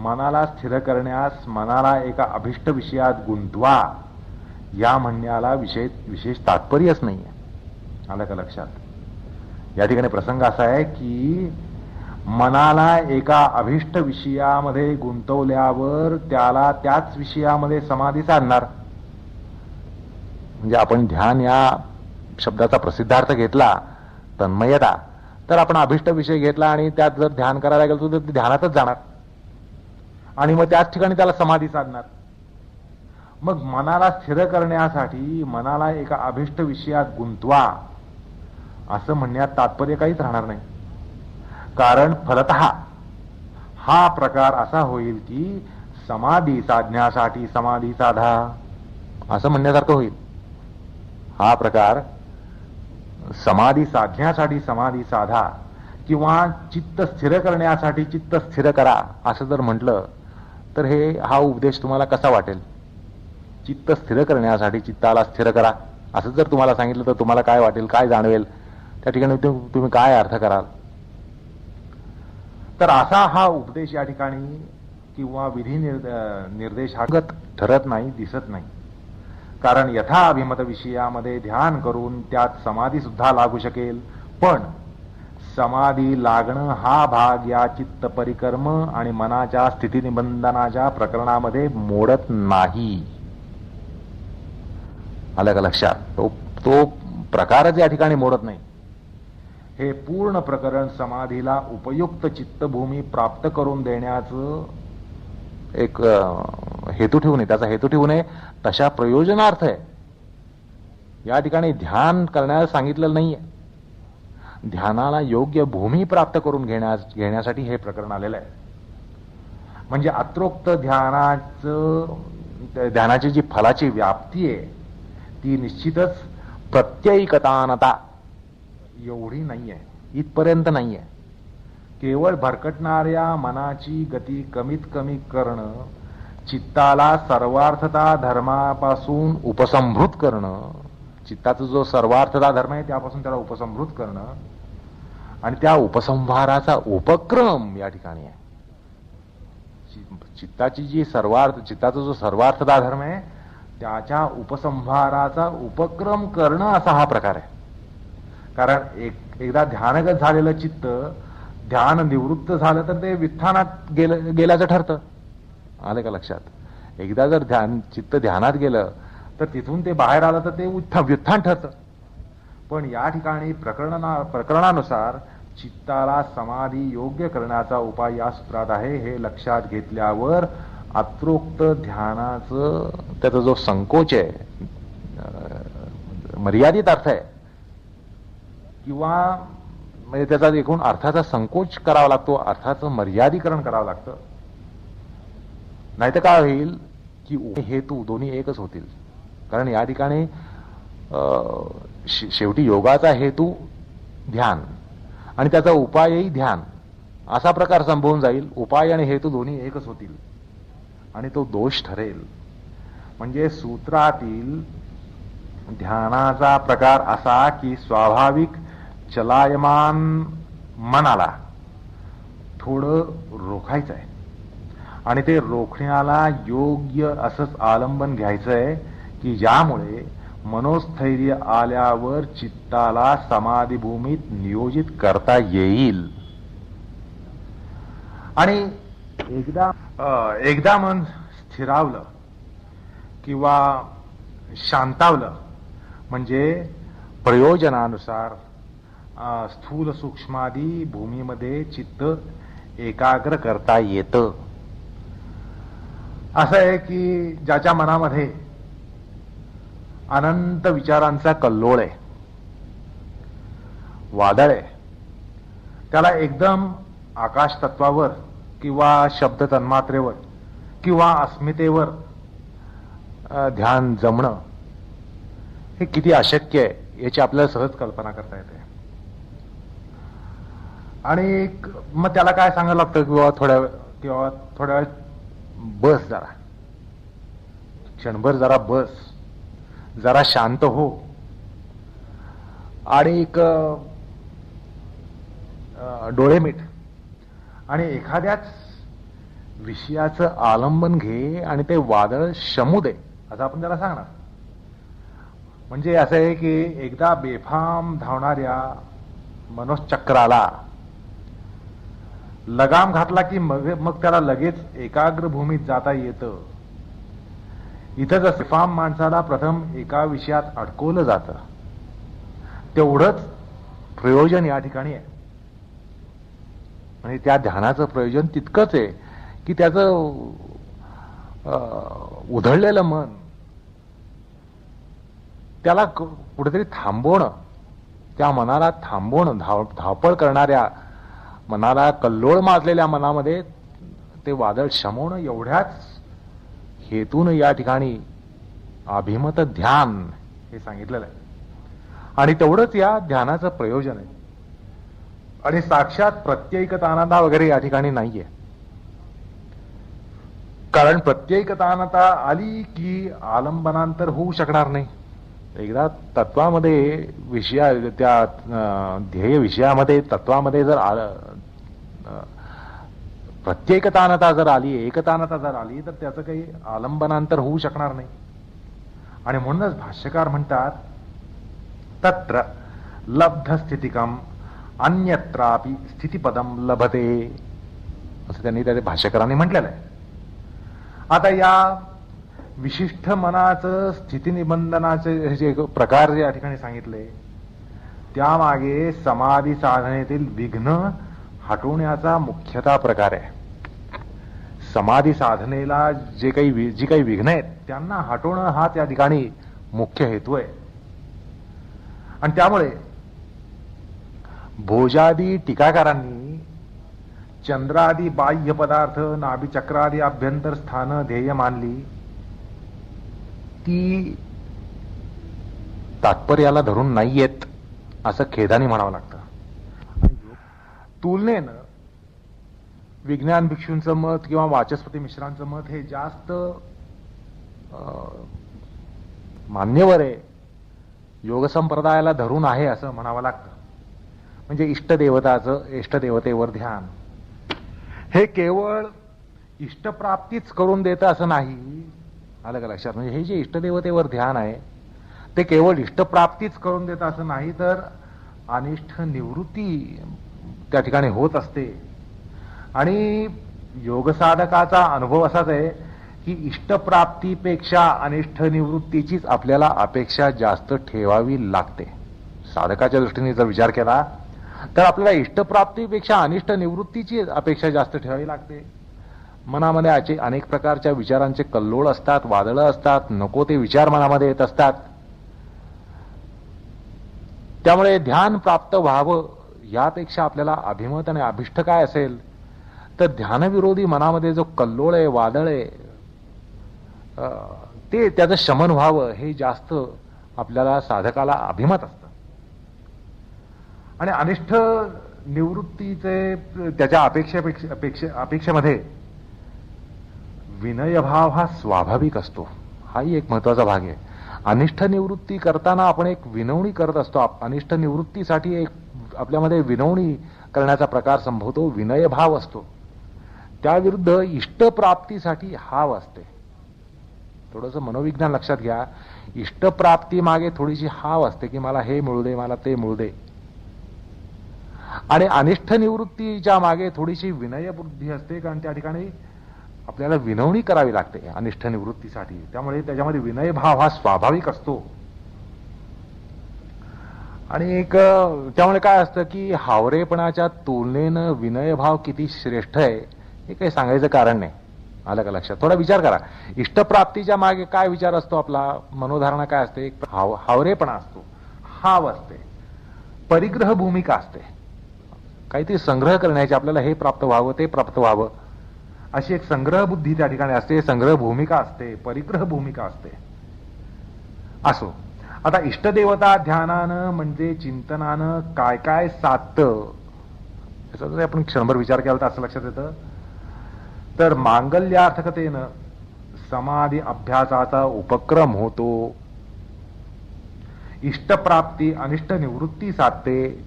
मनाला स्थिर करण्यास मनाला एका अभिष्ट विषयात गुंतवा या म्हणण्याला विशेष तात्पर्यच नाहीये. आलं का लक्षात? या ठिकाणी प्रसंग असा आहे की मनाला एका अभिष्ट विषयामध्ये गुंतवल्यावर त्याला त्याच विषयामध्ये समाधी साधणार. म्हणजे आपण ध्यान या शब्दाचा प्रसिद्धार्थ घेतला तन्मयता, तर आपण अभिष्ट विषय घेतला आणि त्यात जर ध्यान करायला गेलो तर ध्यानातच जाणार. आणि मग त्याच ठिकाणी त्याला समाधी साधणार. मग मनाला स्थिर करण्यासाठी मनाला एका अभिष्ट विषयात गुंतवा असं म्हणण्यात तात्पर्य काहीच राहणार नाही. कारण फलतः हा प्रकार असा होईल की समाधी साधण्यासाठी समाधी साधा असं म्हणण्यासारखं होईल. हा प्रकार समाधी साधण्यासाठी समाधी साधा किंवा चित्त स्थिर करण्यासाठी चित्त स्थिर करा असं जर म्हटलं तर हा उपदेश तुम्हाला कसा वाटेल? चित्त स्थिर करण्यासाठी चित्ताला स्थिर करा असं जर तुम्हाला सांगितलं तर तुम्हाला काय वाटेल, काय जाणवेल? त्या ठिकाणी तुम्ही काय अर्थ कराल? तर असा हा उपदेश या ठिकाणी किंवा विधी निर्देशागत ठरत नाही, दिसत नाही. कारण यथा अभिमत विषयामध्ये ध्यान करून त्यात समाधी सुद्धा लागू शकेल, पण समाधी लागणं हा भाग या चित्त परिकर्म आणि मनाच्या स्थिती निबंधनाच्या प्रकरणामध्ये मोडत नाही. आलं का लक्षात? तो प्रकारच या ठिकाणी मोडत नाही. हे पूर्ण प्रकरण समाधीला उपयुक्त चित्तभूमी प्राप्त करून देण्याचं एक हेतू ठेवू नये, त्याचा हेतू ठेवू नये, तशा प्रयोजनार्थ आहे. या ठिकाणी ध्यान करण्यास सांगितलेलं नाहीये. ध्यानाला योग्य भूमी प्राप्त करून घेण्यासाठी हे प्रकरण आलेलं आहे. म्हणजे अत्रोक्त ध्यानाची जी फलाची व्याप्ती आहे ती निश्चितच प्रत्ययिकतानता एवढी नाहीये, इथपर्यंत नाहीये. केवळ भरकटणाऱ्या मनाची गती कमीत कमी करणं, चित्ताला सर्वार्थता धर्मापासून उपसंहृत करणं, चित्ताचा जो सर्वार्थता धर्म आहे त्यापासून त्याला उपसंहृत करणं आणि त्या उपसंहाराचा उपक्रम या ठिकाणी आहे. चित्ताचा जो सर्वार्थता धर्म आहे त्याच्या उपसंहाराचा उपक्रम करणं असा हा प्रकार आहे. कारण एकदा ध्यानगत झालेलं चित्त ध्यान निवृत्त झालं तर ते विथ्थानात गेल्याचं ठरतं. आलं का लक्षात? एकदा जर चित्त ध्यानात गेलं तर तिथून ते बाहेर आलं तर ते व्युत्थान ठरतं. पण या ठिकाणी प्रकरणानुसार चित्ताला समाधी योग्य करण्याचा उपाय या सूत्रात आहे. हे लक्षात घेतल्यावर अत्रोक्त ध्यानाचं त्याचा जो संकोच आहे, मर्यादित अर्थ आहे किंवा म्हणजे त्याचा एकूण अर्थाचा संकोच करावा लागतो, अर्थाचं मर्यादीकरण करावं लागतं. नाहीतर काय होईल की हेतू दोन्ही एकच होतील. कारण या ठिकाणी शेवटी योगाचा हेतू ध्यान आणि त्याचा उपायही ध्यान असा प्रकार संभवून जाईल. उपाय आणि हेतू दोन्ही एकच होतील आणि तो दोष ठरेल. म्हणजे सूत्रातील ध्यानाचा प्रकार असा की स्वाभाविक चलायमान मनाला थोडं रोखायचं आहे आणि ते रोखण्याला योग्य असंच आलंबन घ्यायचं आहे की ज्यामुळे मनोस्थैर्य आल्यावर चित्ताला समाधी भूमीत नियोजित करता येईल. आणि एकदा मन स्थिरावलं किंवा शांतावलं म्हणजे प्रयोजनानुसार स्थूल सूक्ष्मादी भूमीमध्ये चित्त एकाग्र करता येतं. असं आहे की ज्याच्या मनामध्ये अनंत विचारांचा कल्लोळ आहे, वादळ आहे, त्याला एकदम आकाश तत्वावर किंवा शब्द तन्मात्रेवर किंवा अस्मितेवर ध्यान जमणं हे किती अशक्य आहे याची आपल्याला सहज कल्पना करता येते. आणि मग त्याला काय सांगायला लागतं किंवा थोड्या वेळ बस, जरा क्षणभर जरा बस, जरा शांत हो आणि डोळे मिट आणि एखाद्याच विषयाचं आलंबन घे आणि ते वादळ शमू दे असं आपण त्याला सांगणार. म्हणजे असं आहे की एकदा बेफाम धावणाऱ्या मनोचक्राला लगाम घातला की मग त्याला लगेच एकाग्र भूमीत जाता येतं. इथं जर बेफाम माणसाला प्रथम एका विषयात अडकवलं जातं तेवढंच प्रयोजन या ठिकाणी आहे. म्हणजे त्या ध्यानाचं प्रयोजन तितकंच आहे की त्याचं उधळलेलं मन त्याला कुठेतरी थांबवणं, त्या मनाला थांबवणं, धावपळ करणाऱ्या मनाला, कल्लोळ माजलेल्या मनामध्ये ते वादळ शमवणं, एवढ्याच हेतून या ठिकाणी अभिमत ध्यान हे सांगितलेलं आहे. आणि तेवढंच या ध्यानाचं प्रयोजन आहे. आणि साक्षात प्रत्ययिकतानता वगैरे या ठिकाणी नाहीये. कारण प्रत्ययिकतानता आली की आलंबनांतर होऊ शकणार नाही. एकदा तत्वामध्ये त्या ध्येय विषयामध्ये तत्वामध्ये जर प्रत्येकतानता जर आली, एकतानता जर आली, तर त्याचं काही आलंबनांतर होऊ शकणार नाही. आणि म्हणूनच भाष्यकार म्हणतात, तत्र लब्ध स्थितिकम अन्यत्रापि स्थितिपदम लभते, असं त्यांनी त्या भाष्यकारांनी म्हटलेलं आहे. आता या विशिष्ट मनाचं स्थिती निबंधनाचे जे प्रकार जे या ठिकाणी सांगितले, त्यामागे समाधी साधनेतील विघ्न हटवण्याचा मुख्यतः प्रकार आहे. समाधी साधनेला जी काही विघ्न आहेत त्यांना हटवणं हा त्या ठिकाणी मुख्य हेतू आहे. आणि त्यामुळे भोजादी टीकाकारांनी चंद्रादी बाह्य पदार्थ, नाभिचक्रादी अभ्यंतर स्थान ध्येय मानली, ती तात्पर्याला धरून नाहीयेत असं खेदाने म्हणावं लागतं. तुलनेनं विज्ञान भिक्षूंचं मत किंवा वाचस्पती मिश्रांचं मत हे जास्त मान्यवर आहे, योग संप्रदायाला धरून आहे असं म्हणावं लागतं. म्हणजे इष्टदेवतेवर ध्यान हे केवळ इष्टप्राप्तीच करून देतं असं नाही. आलं का लक्षात? म्हणजे हे जे इष्टदेवतेवर ध्यान आहे ते केवळ इष्टप्राप्तीच करून देतं असं नाही, तर अनिष्ट निवृत्ती त्या ठिकाणी होत असते. आणि योगसाधकाचा अनुभव असाच आहे की इष्टप्राप्तीपेक्षा अनिष्ट निवृत्तीचीच आपल्याला अपेक्षा जास्त ठेवावी लागते. साधकाच्या दृष्टीने जर विचार केला तर आपल्याला इष्टप्राप्तीपेक्षा अनिष्ट निवृत्तीची अपेक्षा जास्त ठेवावी लागते. मनामध्ये अनेक प्रकारच्या विचारांचे कल्लोळ असतात, वादळं असतात, नको ते विचार मनामध्ये येत असतात. त्यामुळे ध्यान प्राप्त व्हावं यापेक्षा आपल्याला अभिमत आणि अभिष्ट काय असेल तर ध्यानविरोधी मनामध्ये जो कल्लोळ आहे, वादळ आहे, ते त्याचं शमन व्हावं हे जास्त आपल्याला साधकाला अभिमत असतं. आणि अनिष्ट निवृत्तीचे त्याच्या अपेक्षेमध्ये विनयभाव हा स्वाभाविक असतो. हाही एक महत्वाचा भाग आहे. अनिष्ट निवृत्ती करताना आपण एक विनवणी करत असतो. अनिष्ट निवृत्तीसाठी एक आपल्यामध्ये विनवणी करण्याचा प्रकार संभवतो, विनयभाव असतो. त्याविरुद्ध इष्टप्राप्तीसाठी हाव असते. थोडंसं मनोविज्ञान लक्षात घ्या. इष्टप्राप्ती मागे थोडीशी हाव असते की मला हे मिळू दे, मला ते मिळू दे. आणि अनिष्ट निवृत्तीच्या मागे थोडीशी विनय बुद्धी असते, कारण त्या ठिकाणी आपल्याला विनवणी करावी लागते अनिष्ट निवृत्तीसाठी. त्यामुळे त्याच्यामध्ये विनयभाव हा स्वाभाविक असतो. आणि त्यामुळे काय असतं की हावरेपणाच्या तुलनेनं विनयभाव किती श्रेष्ठ आहे हे काही सांगायचं कारण नाही. आलं का लक्षात? थोडा विचार करा. इष्टप्राप्तीच्या मागे काय विचार असतो आपला? मनोधारणा काय असते? एक हावरेपणा असतो, हाव असते, परिग्रह भूमिका असते. काहीतरी संग्रह करण्याची, आपल्याला हे प्राप्त व्हावं, ते प्राप्त व्हावं, अशी एक संग्रह बुद्धी त्या ठिकाणी असते, संग्रह भूमिका असते, परिग्रह भूमिका असते. असो, आता इष्टदेवता ध्यानानं म्हणजे चिंतनानं काय काय साधतं याचा जर आपण क्षणभर विचार केला तर असं लक्षात येतं. तर मांगल्यार्थकतेनं समाधी अभ्यासाचा उपक्रम होतो, इष्टप्राप्ती अनिष्ट निवृत्ती साधते,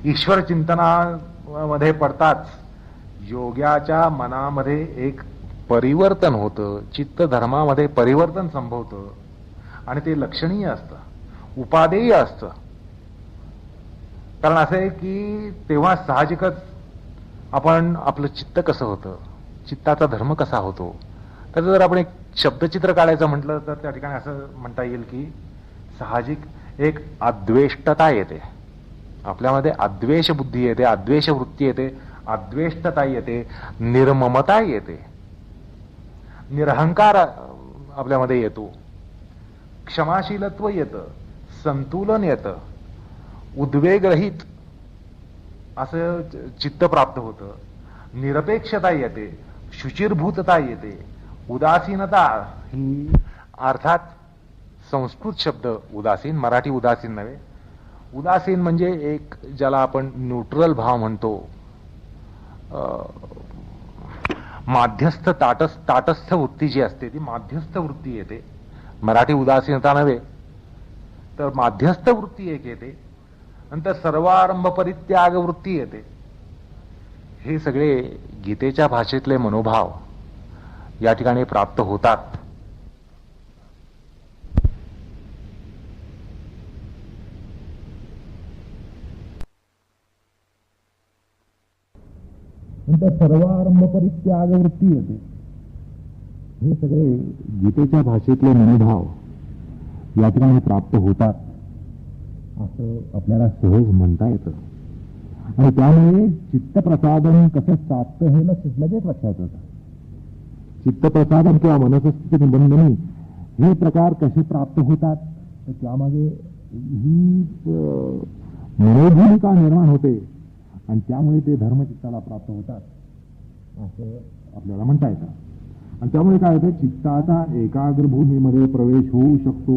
ईश्वर चिंतनामध्ये पडताच योग्याच्या मनामध्ये एक परिवर्तन होतं, चित्त धर्मामध्ये परिवर्तन संभवतं आणि ते लक्षणीय असतं, उपादेय असतं. कारण असं आहे की तेव्हा साहजिकच आपण आपलं चित्त कसं होतं, चित्ताचा धर्म कसा होतो. तर जर आपण एक शब्दचित्र काढायचं म्हटलं तर त्या ठिकाणी असं म्हणता येईल की साहजिक एक अद्वेष्टता येते, आपल्यामध्ये अद्वेष बुद्धी येते, अद्वेष वृत्ती येते, अद्वेष्टता येते, निर्ममता येते, निरहंकार आपल्यामध्ये येतो, क्षमाशीलत्व येतं, संतुलन येतं, उद्वेगरहित असं चित्त प्राप्त होतं, निरपेक्षता येते, शुचिर्भूतता येते, उदासीनता ही अर्थात संस्कृत शब्द उदासीन, मराठी उदासीन नव्हे, उदासीन म्हणजे एक ज्याला आपण न्यूट्रल भाव म्हणतो, माध्यस्थ ताटस्थ वृत्ती जी असते ती माध्यस्थ वृत्ती येते. मराठी उदासीनता नव्हे तर माध्यस्थ वृत्ती एक येते, नंतर सर्वारंभ परित्याग वृत्ती येते. हे सगळे गीतेच्या भाषेतले मनोभाव या ठिकाणी प्राप्त होतात. नंतर सर्वारंभ परित्याग वृत्ती येते. हे सगळे गीतेच्या भाषेतले मनोभाव या ठिकाणी प्राप्त होतात असं आपल्याला सहज म्हणता येतं. आणि त्यामुळे चित्तप्रसादन कसं साधतं हे लगेच लक्षात येतं. चित्तप्रसादन किंवा मनस्थिती निबंधनी हे प्रकार कसे प्राप्त होतात तर त्यामागे ही मनोभूमिका निर्माण होते आणि त्यामुळे ते धर्मचित्ताला प्राप्त होतात असं आपल्याला म्हणता येतं. आणि त्यामुळे काय होतं, चित्ताचा एकाग्र भूमीमध्ये प्रवेश होऊ शकतो.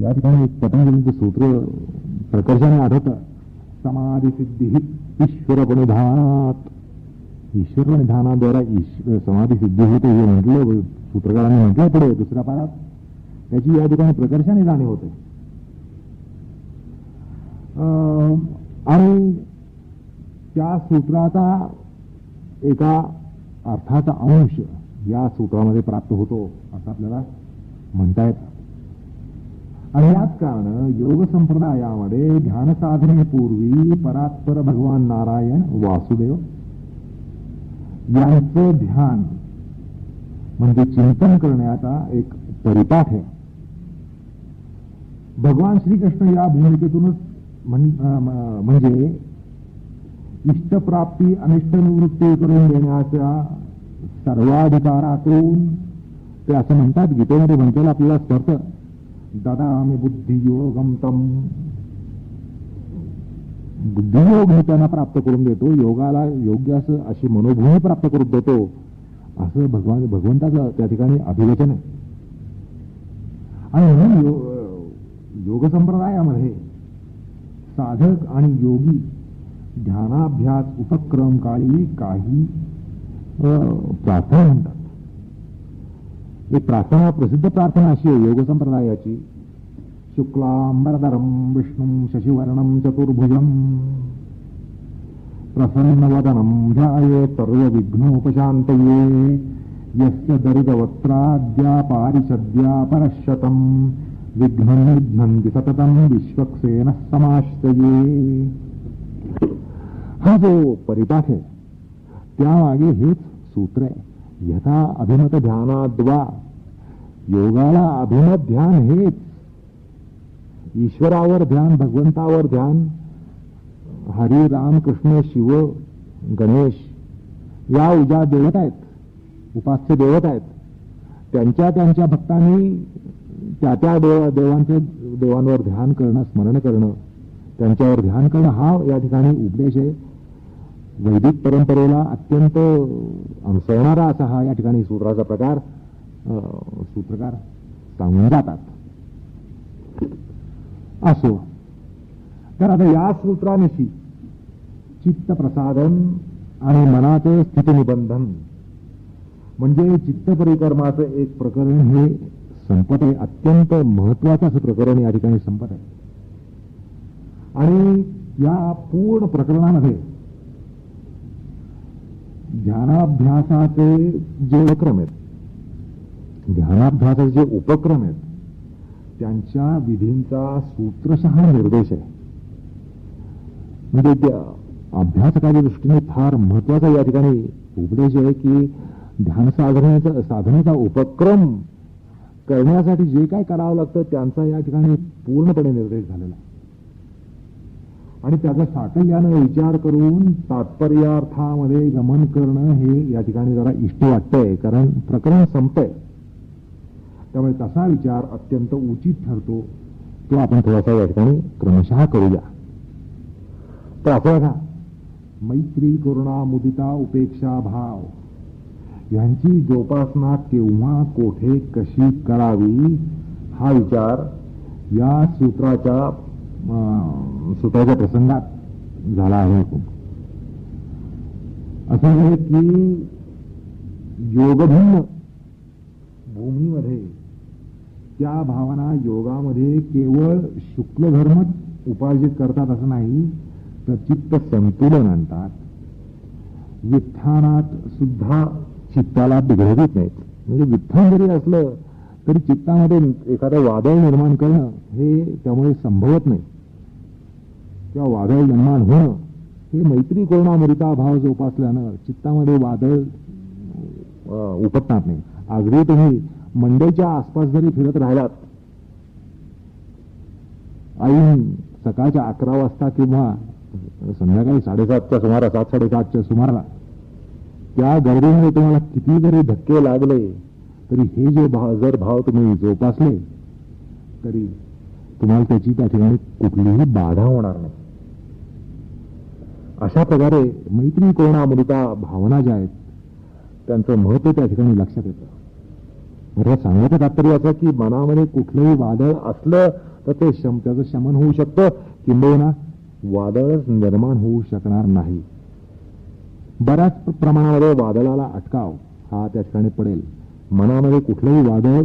या ठिकाणी एक पतंजलीचं सूत्र प्रकर्षाने आढळतं. समाधी सिद्धी ईश्वरपणिधानात, ईश्वरपणिधानाद्वारा समाधी सिद्धी होते हे म्हटलं सूत्रकारांनी म्हटलं. पुढे दुसऱ्या पारात त्याची या ठिकाणी प्रकर्षाने जाणीव होते. आणि त्या सूत्राचा एका अर्थाचा अंश या सूत्रामध्ये प्राप्त होतो असं आपल्याला म्हणता येतं. आणि याच कारण योग संप्रदायामध्ये ध्यान साधनेपूर्वी परात्पर भगवान नारायण वासुदेव यांचं ध्यान म्हणजे चिंतन करण्याचा एक परिपाठ आहे. भगवान श्रीकृष्ण या भूमिकेतूनच म्हणजे इष्टप्राप्ती अनिष्ट निवृत्ती करून देण्याच्या सर्वाधिकारातून ते असं म्हणतात, गीतेमध्ये म्हणतेला आपल्याला स्पर्श ददामि बुद्धियोगम तम, बुद्धियोग मी त्यांना प्राप्त करून देतो, योगाला योग्य असं अशी मनोभूमी प्राप्त करून देतो असं भगवंताचं त्या ठिकाणी अभिवचन आहे. आणि म्हणून योग संप्रदायामध्ये साधक आणि योगी ध्यानाभ्यास उपक्रम काळी काही प्रार्थना म्हणतात. एक प्रार्थना, प्रसिद्ध प्रार्थना अशी आहे योग संप्रदायाची. शुक्लांबरधरं विष्णुं शशिवर्णं चतुर्भुजं प्रसन्नवदनं ध्यायेत् सर्वविघ्नोपशान्तये यस्य दरिद्रवक्त्राद्या पारिषद्या परश्शतं विघ्नं निघ्नन्ति सततं विश्वक्सेनः समाश्रये. हा जो परिपाठ आहे त्यामागे हेच सूत्र आहे. यथा अभिमत ध्यानाद्वा, योगाला अभिमत ध्यान हेच ईश्वरावर ध्यान, भगवंतावर ध्यान, हरी राम कृष्ण शिव गणेश या ज्या देवता आहेत, उपास्य देवता आहेत, त्यांच्या त्यांच्या भक्तांनी त्या त्या देवांवर ध्यान करणं, स्मरण करणं, त्यांच्यावर ध्यान करणं हा या ठिकाणी उपदेश आहे. वैदिक परंपरेला अत्यंत अनुसरणारा असा हा या ठिकाणी सूत्राचा प्रकार सूत्रकार सांगून जातात. असो तर आता या सूत्रानिशी चित्त प्रसादन आणि मनाचं स्थितिनिबंधन म्हणजे चित्त परिक्रमाचं एक प्रकरण हे संपत आहे. अत्यंत महत्वाचं असं प्रकरण या ठिकाणी संपत आहे. आणि या पूर्ण प्रकरणामध्ये ध्यानाभ्यासाचे जे उपक्रम आहेत, ध्यानाभ्यासाचे जे उपक्रम आहेत त्यांच्या विधींचा सूत्रशः निर्देश आहे. म्हणजे त्या अभ्यासकाच्या दृष्टीने फार महत्वाचा या ठिकाणी उपदेश आहे की ध्यान साधनेचा उपक्रम करण्यासाठी जे काय करावं लागतं त्यांचा या ठिकाणी पूर्णपणे निर्देश झालेला आहे. आणि त्याचा साकल्यानं विचार करून तात्पर्यार्थामध्ये गमन करणं हे या ठिकाणी जरा इष्ट वाटतंय, कारण प्रकरण संपतंय. त्यामुळे तसा विचार अत्यंत उचित ठरतो, तो आपण थोडासा या ठिकाणी क्रमशः करूया. तर असं बघा, मैत्री, करुणा, मुदिता, उपेक्षा, भाव यांची जोपासना केव्हा, कोठे, कशी करावी हा विचार या सूत्राच्या प्रसंगात झाला आहे. असं आहे की योगभिन्न भूमीमध्ये त्या भावना योगामध्ये केवळ शुक्ल धर्म उपार्जित करतात असं नाही, तर चित्त संतुलन आणतात. विथानात सुद्धा चित्ताला बिघडवित नाहीत. म्हणजे विथान जरी असलं तरी चित्तामध्ये एखादं वादळ निर्माण करणं हे त्यामुळे संभवत नाही, किंवा वादळ निर्माण होणं हे मैत्री, करुणा, मुदिता भाव जोपासल्यानं चित्तामध्ये वादळ उपटणार नाही. अगदी तुम्ही मंडईच्या आसपास जरी फिरत राहिलात, ऐन सकाळच्या 11 वाजता किंवा संध्याकाळी 7:30च्या सुमारास, 7-7:30च्या सुमाराला त्या गर्दीमध्ये तुम्हाला किती जरी धक्के लागले तरी हे जे भाव तुम्ही जोपासले तरी तुम्हाला त्याची त्या ठिकाणी कुठलीही बाधा होणार नाही. अशा प्रकारे मैत्री, करुणा, मुदिता भावना ज्या आहेत त्यांचं महत्व त्या ठिकाणी लक्षात येतं. म्हणजे सांगायचं तात्पर्य असं की मनामध्ये कुठलंही वादळ असलं तर ते त्याचं शमन होऊ शकतं, किंबहुना वादळच निर्माण होऊ शकणार नाही. बऱ्याच प्रमाणामध्ये वादळाला अटकाव हा त्या ठिकाणी पडेल. मनामध्ये कुठलंही वादळ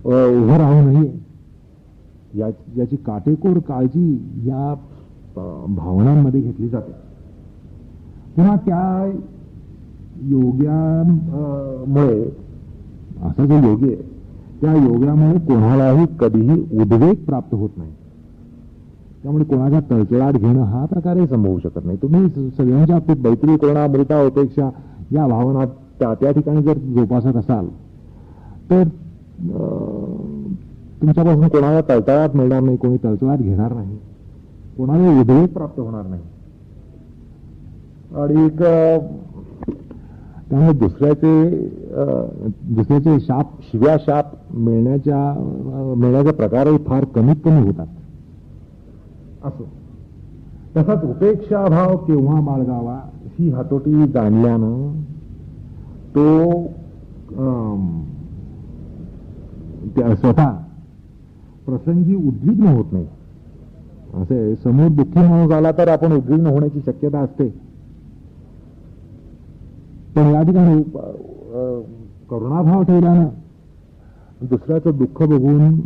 उभं राहू नये याची काटेकोर काळजी या भावनांमध्ये घेतली जाते. पुन्हा त्या योग्यामुळे असा जो योगी आहे त्या योगामुळे कोणालाही कधीही उद्वेग प्राप्त होत नाही. त्यामुळे कोणाचा तळतळाट घेणं हा प्रकारही संभवू शकत नाही. तुम्ही सगळ्यांच्या बाबतीत मैत्री, करुणा, मुदिता, उपेक्षा या भावना त्या ठिकाणी जर जोपासत असाल तर तुमच्यापासून कोणाला तळतळाट मिळणार नाही, कोणी तळतळाट घेणार नाही, कोणाला उद्वेग प्राप्त होणार नाही. आणि त्यामुळे दुसऱ्याचे शिव्या शाप मिळण्याचे प्रकारही फार कमीत कमी होतात. असो, तसाच उपेक्षाभाव केव्हा बाळगावा ही हातोटी जाणल्यानं तो स्वतः प्रसंगी उद्विग्न होत नाही. असे समोर दुःखी माणूस आला तर आपण उद्विग्न होण्याची शक्यता असते, पण या ठिकाणी करुणाभाव ठेवल्यानं दुसऱ्याचं दुःख बघून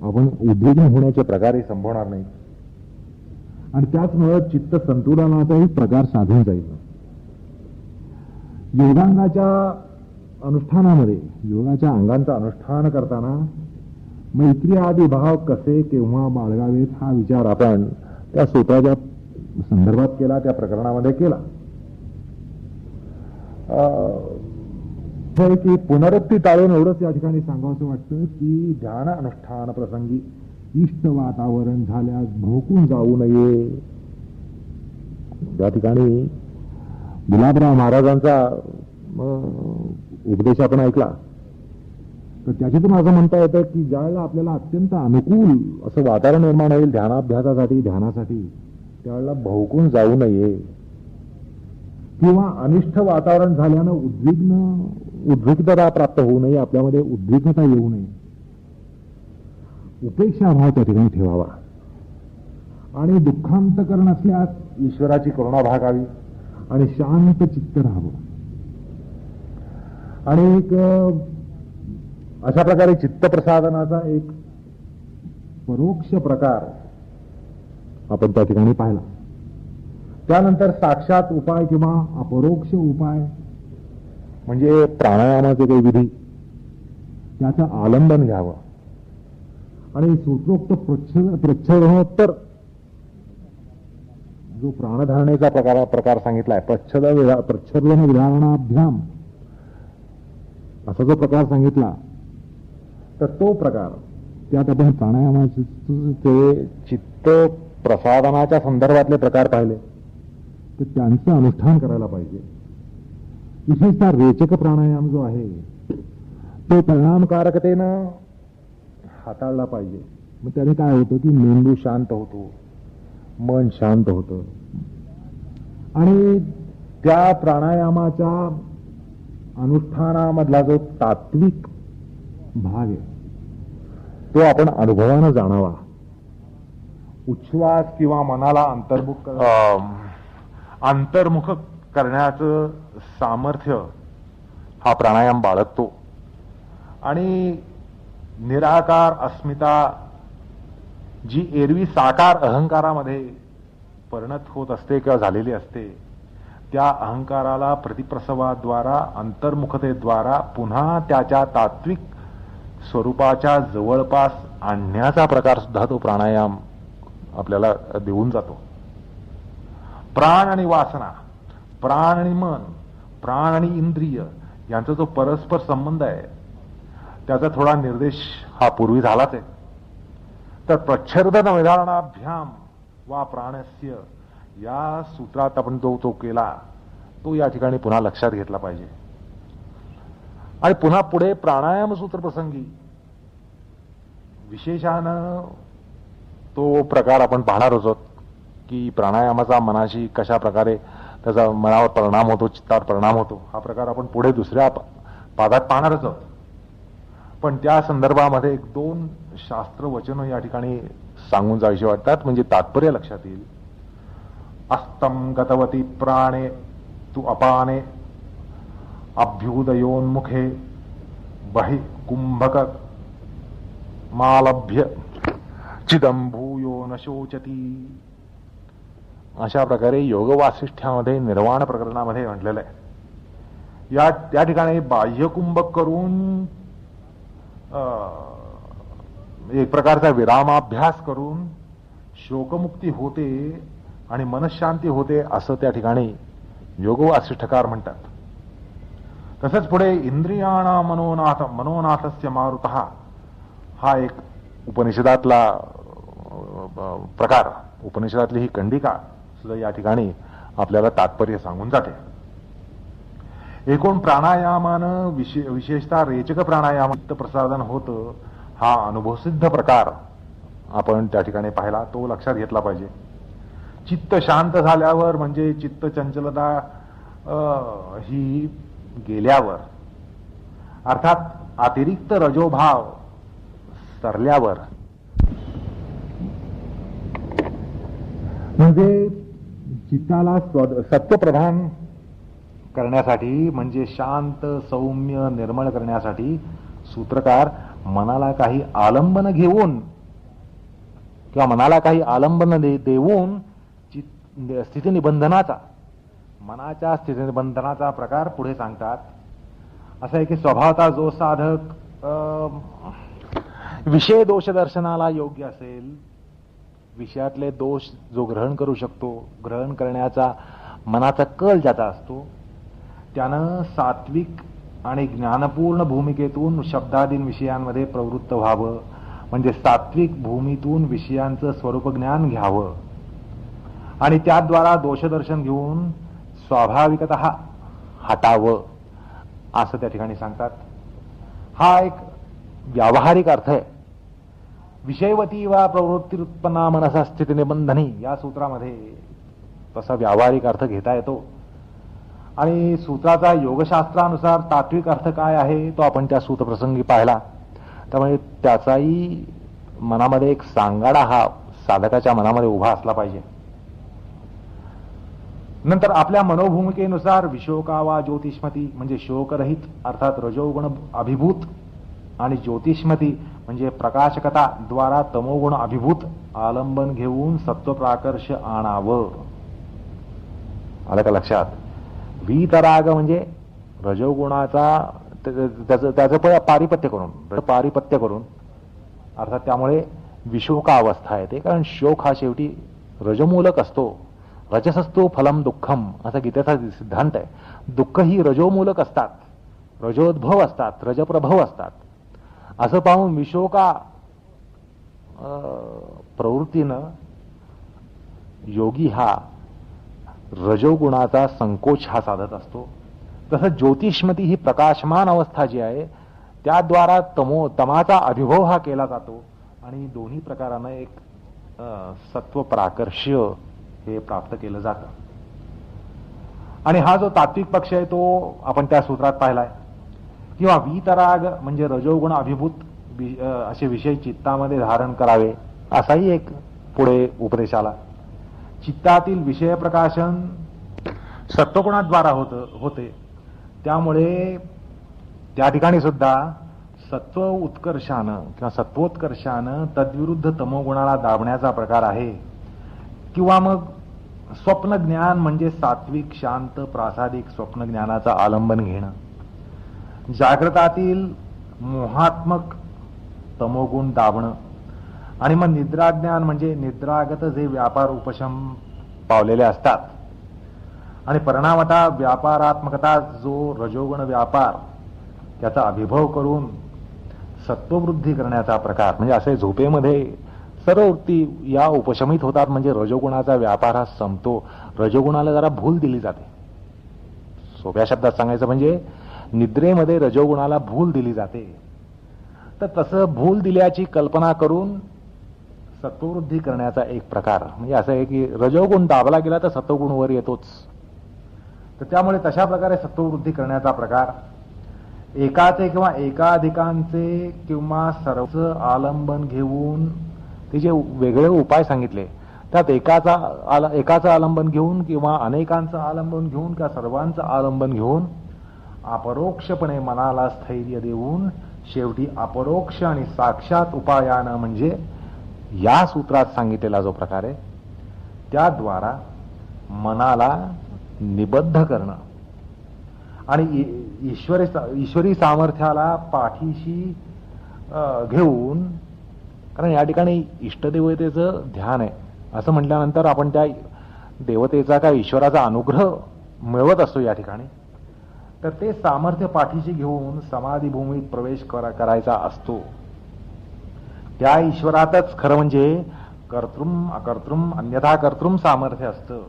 आपण उद्विग्न होण्याचे प्रकारही संभवणार नाही. आणि त्याचमुळे चित्त संतुलनाचाही प्रकार साधून जाईल. योगांगाच्या अनुष्ठानामध्ये, योगाच्या अंगांचं अनुष्ठान करताना मैत्री आदी भाव कसे केव्हा बाळगावेत हा विचार आपण त्या सूत्राच्या संदर्भात केला, त्या प्रकरणामध्ये केला. की पुनरुक्ती टाळून एवढंच या ठिकाणी सांगावंसं वाटतं की ध्यान अनुष्ठान प्रसंगी इष्ट वातावरण झाल्यास भोकून जाऊ नये. त्या ठिकाणी गुलाबराव महाराजांचा उपदेश आपण ऐकला तर त्याच्यातून असं म्हणता येतं की ज्यावेळेला आपल्याला अत्यंत अनुकूल असं वातावरण निर्माण होईल ध्यानाभ्यासासाठी, ध्यानासाठी, त्यावेळेला भोकून जाऊ नये. किंवा अनिष्ट वातावरण झाल्यानं उद्विग्नता प्राप्त होऊ नये, आपल्यामध्ये उद्विग्नता येऊ नये. उपेक्षा भाव त्या ठिकाणी ठेवावा. आणि दुःखांतकरण असल्यास ईश्वराची करुणा भागावी आणि शांत चित्त राहावं. आणि अशा प्रकारे चित्तप्रसादनाचा एक परोक्ष प्रकार आपण त्या ठिकाणी पाहिला. त्यानंतर साक्षात उपाय किंवा अपरोक्ष उपाय म्हणजे प्राणायामाचे काही विधी त्याचं आलंबन घ्यावं. आणि सूत्रोक्त प्रच्छदोत्तर जो प्राणधारणेचा प्रकार सांगितलाय, प्रच्छदन विधारणाभ्याम असा जो प्रकार सांगितला, तर तो प्रकार त्यात आपण प्राणायामाचे ते चित्त प्रसादनाच्या संदर्भातले प्रकार पाहिले तर त्यांचं अनुष्ठान करायला पाहिजे. विशेषतः रेचक प्राणायाम जो आहे तो परिणामकारकतेनं हाताळला पाहिजे. मग त्याने काय होतं की मेंदू शांत होतो, मन शांत होतं आणि त्या प्राणायामाच्या अनुष्ठानामधला जो तात्विक भाग आहे तो आपण अनुभवानं जाणावा. उच्छ्वास किंवा मनाला अंतर्मुख करण्याचं सामर्थ्य हा प्राणायाम बाळगतो आणि निराकार अस्मिता जी एरवी साकार अहंकारामध्ये परिणत होत असते किंवा झालेली असते त्या अहंकाराला प्रतिप्रसवाद्वारा अंतर्मुखतेद्वारा पुन्हा त्याच्या तात्विक स्वरूपाच्या जवळपास आणण्याचा प्रकार सुद्धा तो प्राणायाम आपल्याला देऊन जातो. प्राण आणि वासना, प्राण आणि मन, प्राण आणि इंद्रिय यांचा जो परस्पर संबंध आहे त्याचा थोडा निर्देश हा पूर्वी झालाच आहे. तर प्रच्छर्द नवधारणाभ्याम वा प्राणस्य या सूत्रात आपण तो केला तो या ठिकाणी पुन्हा लक्षात घेतला पाहिजे. आणि पुन्हा पुढे प्राणायाम सूत्र प्रसंगी विशेषानं तो प्रकार आपण पाहणार आहोत की प्राणायामाचा मनाशी कशा प्रकारे त्याचा मनावर परिणाम होतो, चित्तावर परिणाम होतो. हा प्रकार आपण पुढे दुसऱ्या पादात पाहणारच आहोत. पण त्या संदर्भामध्ये एक दोन शास्त्र वचनं या ठिकाणी सांगून जायची वाटतात, म्हणजे तात्पर्य लक्षात येईल. अस्तम गतवती प्राणे तु अपाने अभ्युदयोन्मुखे बहि कुंभक मालभ्य चिदं भूयो न शोचती. अशा प्रकारे योग वासिष्ठ्यामध्ये निर्वाण प्रकरणामध्ये म्हटलेलं आहे. त्या ठिकाणी बाह्यकुंभक करून एक प्रकारचा विरामाभ्यास करून शोकमुक्ती होते आणि मनशांती होते असं त्या ठिकाणी योग वासिष्ठकार म्हणतात. तसंच पुढे इंद्रियाणा मनोनाथस्य मारुतः हा एक उपनिषदातला प्रकार, उपनिषदातली ही कंडिका सुद्धा या ठिकाणी आपल्याला तात्पर्य सांगून जाते. एकूण प्राणायामानं विशेषतः रेचक प्राणायाम प्रसादन होतं हा अनुभवसिद्ध प्रकार आपण त्या ठिकाणी पाहिला, तो लक्षात घेतला पाहिजे. चित्त शांत झाल्यावर म्हणजे चित्त चंचलता ही गेल्यावर अर्थात अतिरिक्त रजोभाव सरल्यावर म्हणजे चित्ताला सत्वप्रधान करण्यासाठी म्हणजे शांत सौम्य निर्मळ करण्यासाठी सूत्रकार मनाला काही आलंबन घेऊन किंवा मनाला काही आलंबन देऊन स्थितीनिबंधनाचा मनाच्या स्थितीनिबंधनाचा प्रकार पुढे सांगतात. असं आहे की स्वभावता जो साधक विषय दोष दर्शनाला योग्य असेल, विषयातले दोष जो ग्रहण करू शकतो, ग्रहण करण्याचा मनाचा कल ज्याचा असतो त्यानं सात्विक आणि ज्ञानपूर्ण भूमिकेतून शब्दादीन विषयांमध्ये प्रवृत्त व्हावं, म्हणजे सात्विक भूमीतून विषयांचं स्वरूप ज्ञान घ्यावं आणि त्याद्वारा दोषदर्शन घेऊन स्वाभाविकतः हटावं असं त्या ठिकाणी सांगतात. हा एक व्यावहारिक अर्थ आहे. विषयवती वा प्रवृत्तीरुत्पन्ना मनसा स्थिती निबंधनी या सूत्रामध्ये तसा व्यावहारिक अर्थ घेता येतो आणि सूत्राचा योगशास्त्रानुसार तात्विक अर्थ काय आहे तो आपण त्या सूत्रप्रसंगी पाहिला. त्यामुळे त्याचाही मनामध्ये एक सांगाडा हा साधकाच्या मनामध्ये उभा असला पाहिजे. नंतर आपल्या मनोभूमिकेनुसार विशोका वा ज्योतिष्मती म्हणजे शोकरहित अर्थात रजोगुण अभिभूत आणि ज्योतिष्मती म्हणजे प्रकाशकता द्वारा तमोगुण अभिभूत आलंबन घेऊन सत्वप्राकर्ष आणावं. आलं का लक्षात? वीतराग म्हणजे रजोगुणाचा त्याचं पारिपत्य करून अर्थात त्यामुळे विशोका अवस्था येते, कारण शोक हा शेवटी रजमूलक असतो. रजसस्तु फलम दुःखम असा गीतेचा सिद्धांत आहे. दुःख ही रजोमूलक असतात, रजोद्भव असतात, रजप्रभव असतात. असं पाहून विशोका प्रवृत्तीनं योगी हा रजोगुणाचा संकोच हा साधत असतो. तसं ज्योतिष्मती ही प्रकाशमान अवस्था जी आहे त्याद्वारा तमाचा अनुभव हा केला जातो आणि दोन्ही प्रकारानं एक सत्व प्राकर्ष्य हे प्राप्त केलं जातं. आणि हा जो तात्विक पक्ष आहे तो आपण त्या सूत्रात पाहिलाय. किंवा वीतराग म्हणजे रजोगुण अभिभूत असे विषय चित्तामध्ये धारण करावे असाही एक पुढे उपदेश आला. चित्तातील विषय प्रकाशन सत्वगुणाद्वारा होते. त्यामुळे त्या ठिकाणी सुद्धा सत्व उत्कर्षानं किंवा सत्वोत्कर्षानं तद्विरुद्ध तमोगुणाला दाबण्याचा प्रकार आहे. किंवा मग स्वप्न ज्ञान म्हणजे सात्विक शांत प्रासादिक स्वप्न ज्ञानाचा आलंबन घेणं. जागृतातील मोहात्मक तमोगुण दाबणं. आणि मग निद्राज्ञान म्हणजे निद्रागत जे व्यापार उपशम पावलेले असतात आणि परिणामतः व्यापारात्मकता जो रजोगुण व्यापार त्याचा अभिभव करून सत्ववृद्धी करण्याचा प्रकार म्हणजे असे झोपेमध्ये सर्व वृत्ती या उपशमित होतात. म्हणजे रजोगुणाचा व्यापार हा संपतो. रजोगुणाला जरा भूल दिली जाते. सोप्या शब्दात सांगायचं म्हणजे निद्रेमध्ये रजोगुणाला भूल दिली जाते. तर तसं भूल दिल्याची कल्पना करून सत्ववृद्धी करण्याचा एक प्रकार म्हणजे असं आहे की रजोगुण दाबला गेला तर सत्वगुण वर येतोच. तर त्यामुळे तशा प्रकारे सत्ववृद्धी करण्याचा प्रकार एकाचे किंवा एकाधिकांचे किंवा सर्वच आलंबन घेऊन ते जे वेगळे उपाय सांगितले त्यात एकाचं आलंबन घेऊन किंवा अनेकांचं आलंबन घेऊन किंवा सर्वांचं आलंबन घेऊन अपरोक्षपणे मनाला स्थैर्य देऊन शेवटी अपरोक्ष आणि साक्षात उपायानं म्हणजे या सूत्रात सांगितलेला जो प्रकार आहे त्याद्वारा मनाला निबद्ध करणं आणि ईश्वरी सामर्थ्याला पाठीशी घेऊन. कारण या ठिकाणी इष्टदेवतेचं ध्यान आहे असं म्हटल्यानंतर आपण त्या देवतेचा का ईश्वराचा अनुग्रह मिळवत असतो या ठिकाणी. तर ते सामर्थ्य पाठीशी घेऊन समाधीभूमीत प्रवेश करायचा असतो. त्या ईश्वरातच खरं म्हणजे कर्तृम अकर्तृम अन्यथा कर्तृम सामर्थ्य असतं.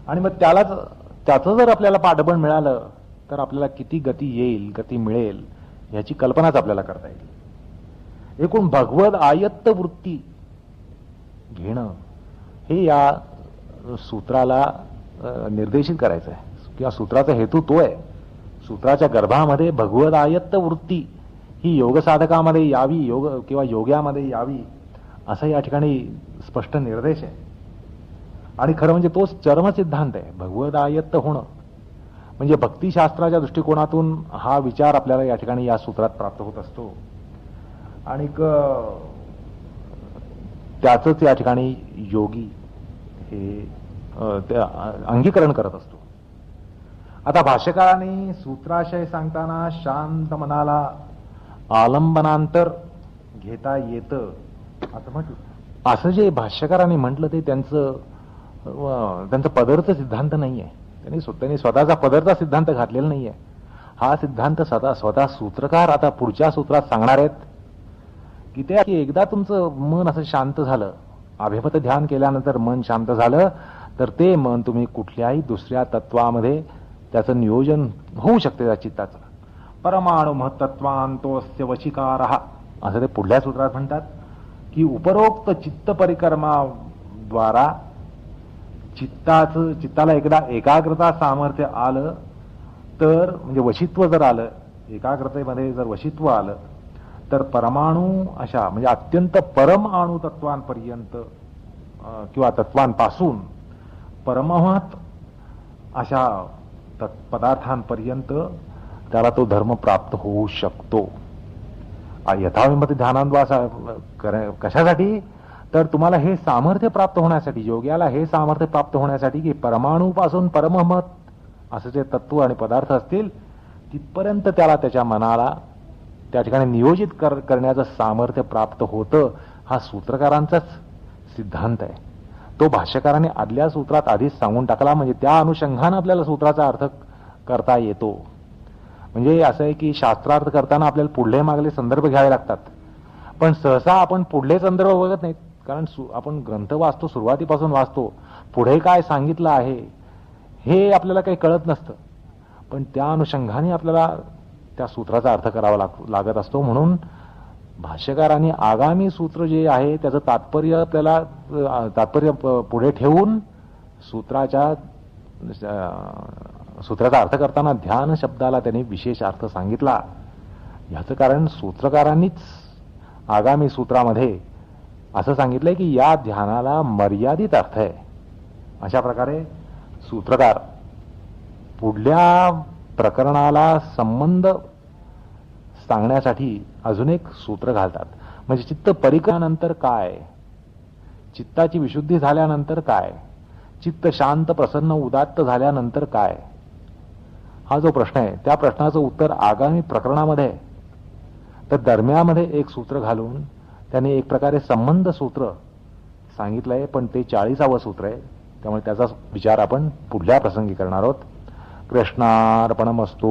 आणि मग त्याचं जर आपल्याला पाठबळ मिळालं तर आपल्याला किती गती येईल गती मिळेल याची कल्पनाच आपल्याला करता येईल. एकूण भगवद आयत्त वृत्ती घेणं हे या सूत्राला निर्देशित करायचं आहे किंवा सूत्राचा हेतू तो आहे. सूत्राच्या गर्भामध्ये भगवद आयत्त वृत्ती ही योग साधकामध्ये यावी योग किंवा योग्यामध्ये यावी असा या ठिकाणी स्पष्ट निर्देश आहे. आणि खरं म्हणजे तोच चरम सिद्धांत आहे. भगवद आयत्त होणं म्हणजे भक्तिशास्त्राच्या दृष्टिकोनातून हा विचार आपल्याला या ठिकाणी या सूत्रात प्राप्त होत असतो. आणि त्याचंच या ठिकाणी योगी हे अंगीकरण करत असतो. आता भाष्यकारांनी सूत्राशय सांगताना शांत मनाला आलंबनांतर घेता येतं असं म्हटलं. असं जे भाष्यकारांनी म्हटलं ते त्यांचं पदरचा सिद्धांत नाहीये. त्यांनी स्वतःचा पदरचा सिद्धांत घातलेला नाहीये. हा सिद्धांत स्वतः सूत्रकार आता पुढच्या सूत्रात सांगणार आहेत की ते एकदा तुमचं मन असं शांत झालं अभिमत ध्यान केल्यानंतर मन शांत झालं तर ते मन तुम्ही कुठल्याही दुसऱ्या तत्वामध्ये त्याचं नियोजन होऊ शकते त्या चित्ताचं. परमाणु महत्त्वांतोस्य वशिकार असं ते पुढल्या सूत्रात म्हणतात की उपरोक्त चित्त परिक्रमाद्वारा चित्ताला एकदा एकाग्रता सामर्थ्य आलं तर म्हणजे वशित्व जर आलं एकाग्रतेमध्ये जर वशित्व आलं तर परमाणू अशा म्हणजे अत्यंत परम अणु तत्वांपर्यंत किंवा तत्वांपासून परमहत अशा पदार्थांपर्यंत त्याला तो धर्म प्राप्त होऊ शकतो. यथाविमत ध्यानाद्वास कशासाठी तर तुम्हाला हे सामर्थ्य प्राप्त होण्यासाठी योग्याला हे सामर्थ्य प्राप्त होण्यासाठी की परमाणूपासून परमहत असं जे तत्व आणि पदार्थ असतील तिथपर्यंत त्याला त्याच्या मनाला त्या ठिकाणी नियोजित करण्याचं सामर्थ्य प्राप्त होतं. हा सूत्रकारांचाच सिद्धांत आहे. तो भाष्यकाराने आदल्या सूत्रात आधीच सांगून टाकला म्हणजे त्या अनुषंगाने आपल्याला सूत्राचा अर्थ करता येतो. म्हणजे असं आहे की शास्त्रार्थ करताना आपल्याला पुढले मागले संदर्भ घ्यावे लागतात पण सहसा आपण पुढले संदर्भ बघत नाहीत, कारण आपण ग्रंथ वाचतो, सुरुवातीपासून वाचतो, पुढे काय सांगितलं आहे हे आपल्याला काही कळत नसतं, पण त्या अनुषंगाने आपल्याला त्या सूत्राचा अर्थ करावा लागत असतो. म्हणून भाष्यकारांनी आगामी सूत्र जे आहे त्याचं तात्पर्य पुढे ठेवून सूत्राचा अर्थ करताना ध्यान शब्दाला त्यांनी विशेष अर्थ सांगितला. ह्याचं कारण सूत्रकारांनीच आगामी सूत्रामध्ये असं सांगितलंय की या ध्यानाला मर्यादित अर्थ आहे. अशा प्रकारे सूत्रकार पुढल्या प्रकरणाला संबंध सांगण्यासाठी अजून एक सूत्र घालतात. म्हणजे चित्त परिक्रमानंतर काय, चित्ताची विशुद्धी झाल्यानंतर काय, चित्त शांत प्रसन्न उदात्त झाल्यानंतर काय, हा जो प्रश्न आहे त्या प्रश्नाचं उत्तर आगामी प्रकरणामध्ये आहे. तर दरम्यामध्ये एक सूत्र घालून त्याने एक प्रकारे संबंध सूत्र सांगितलंय, पण ते 40वे सूत्र आहे. त्यामुळे त्याचा विचार आपण पुढल्या प्रसंगी करणार आहोत. कृष्णार्पणमस्तु.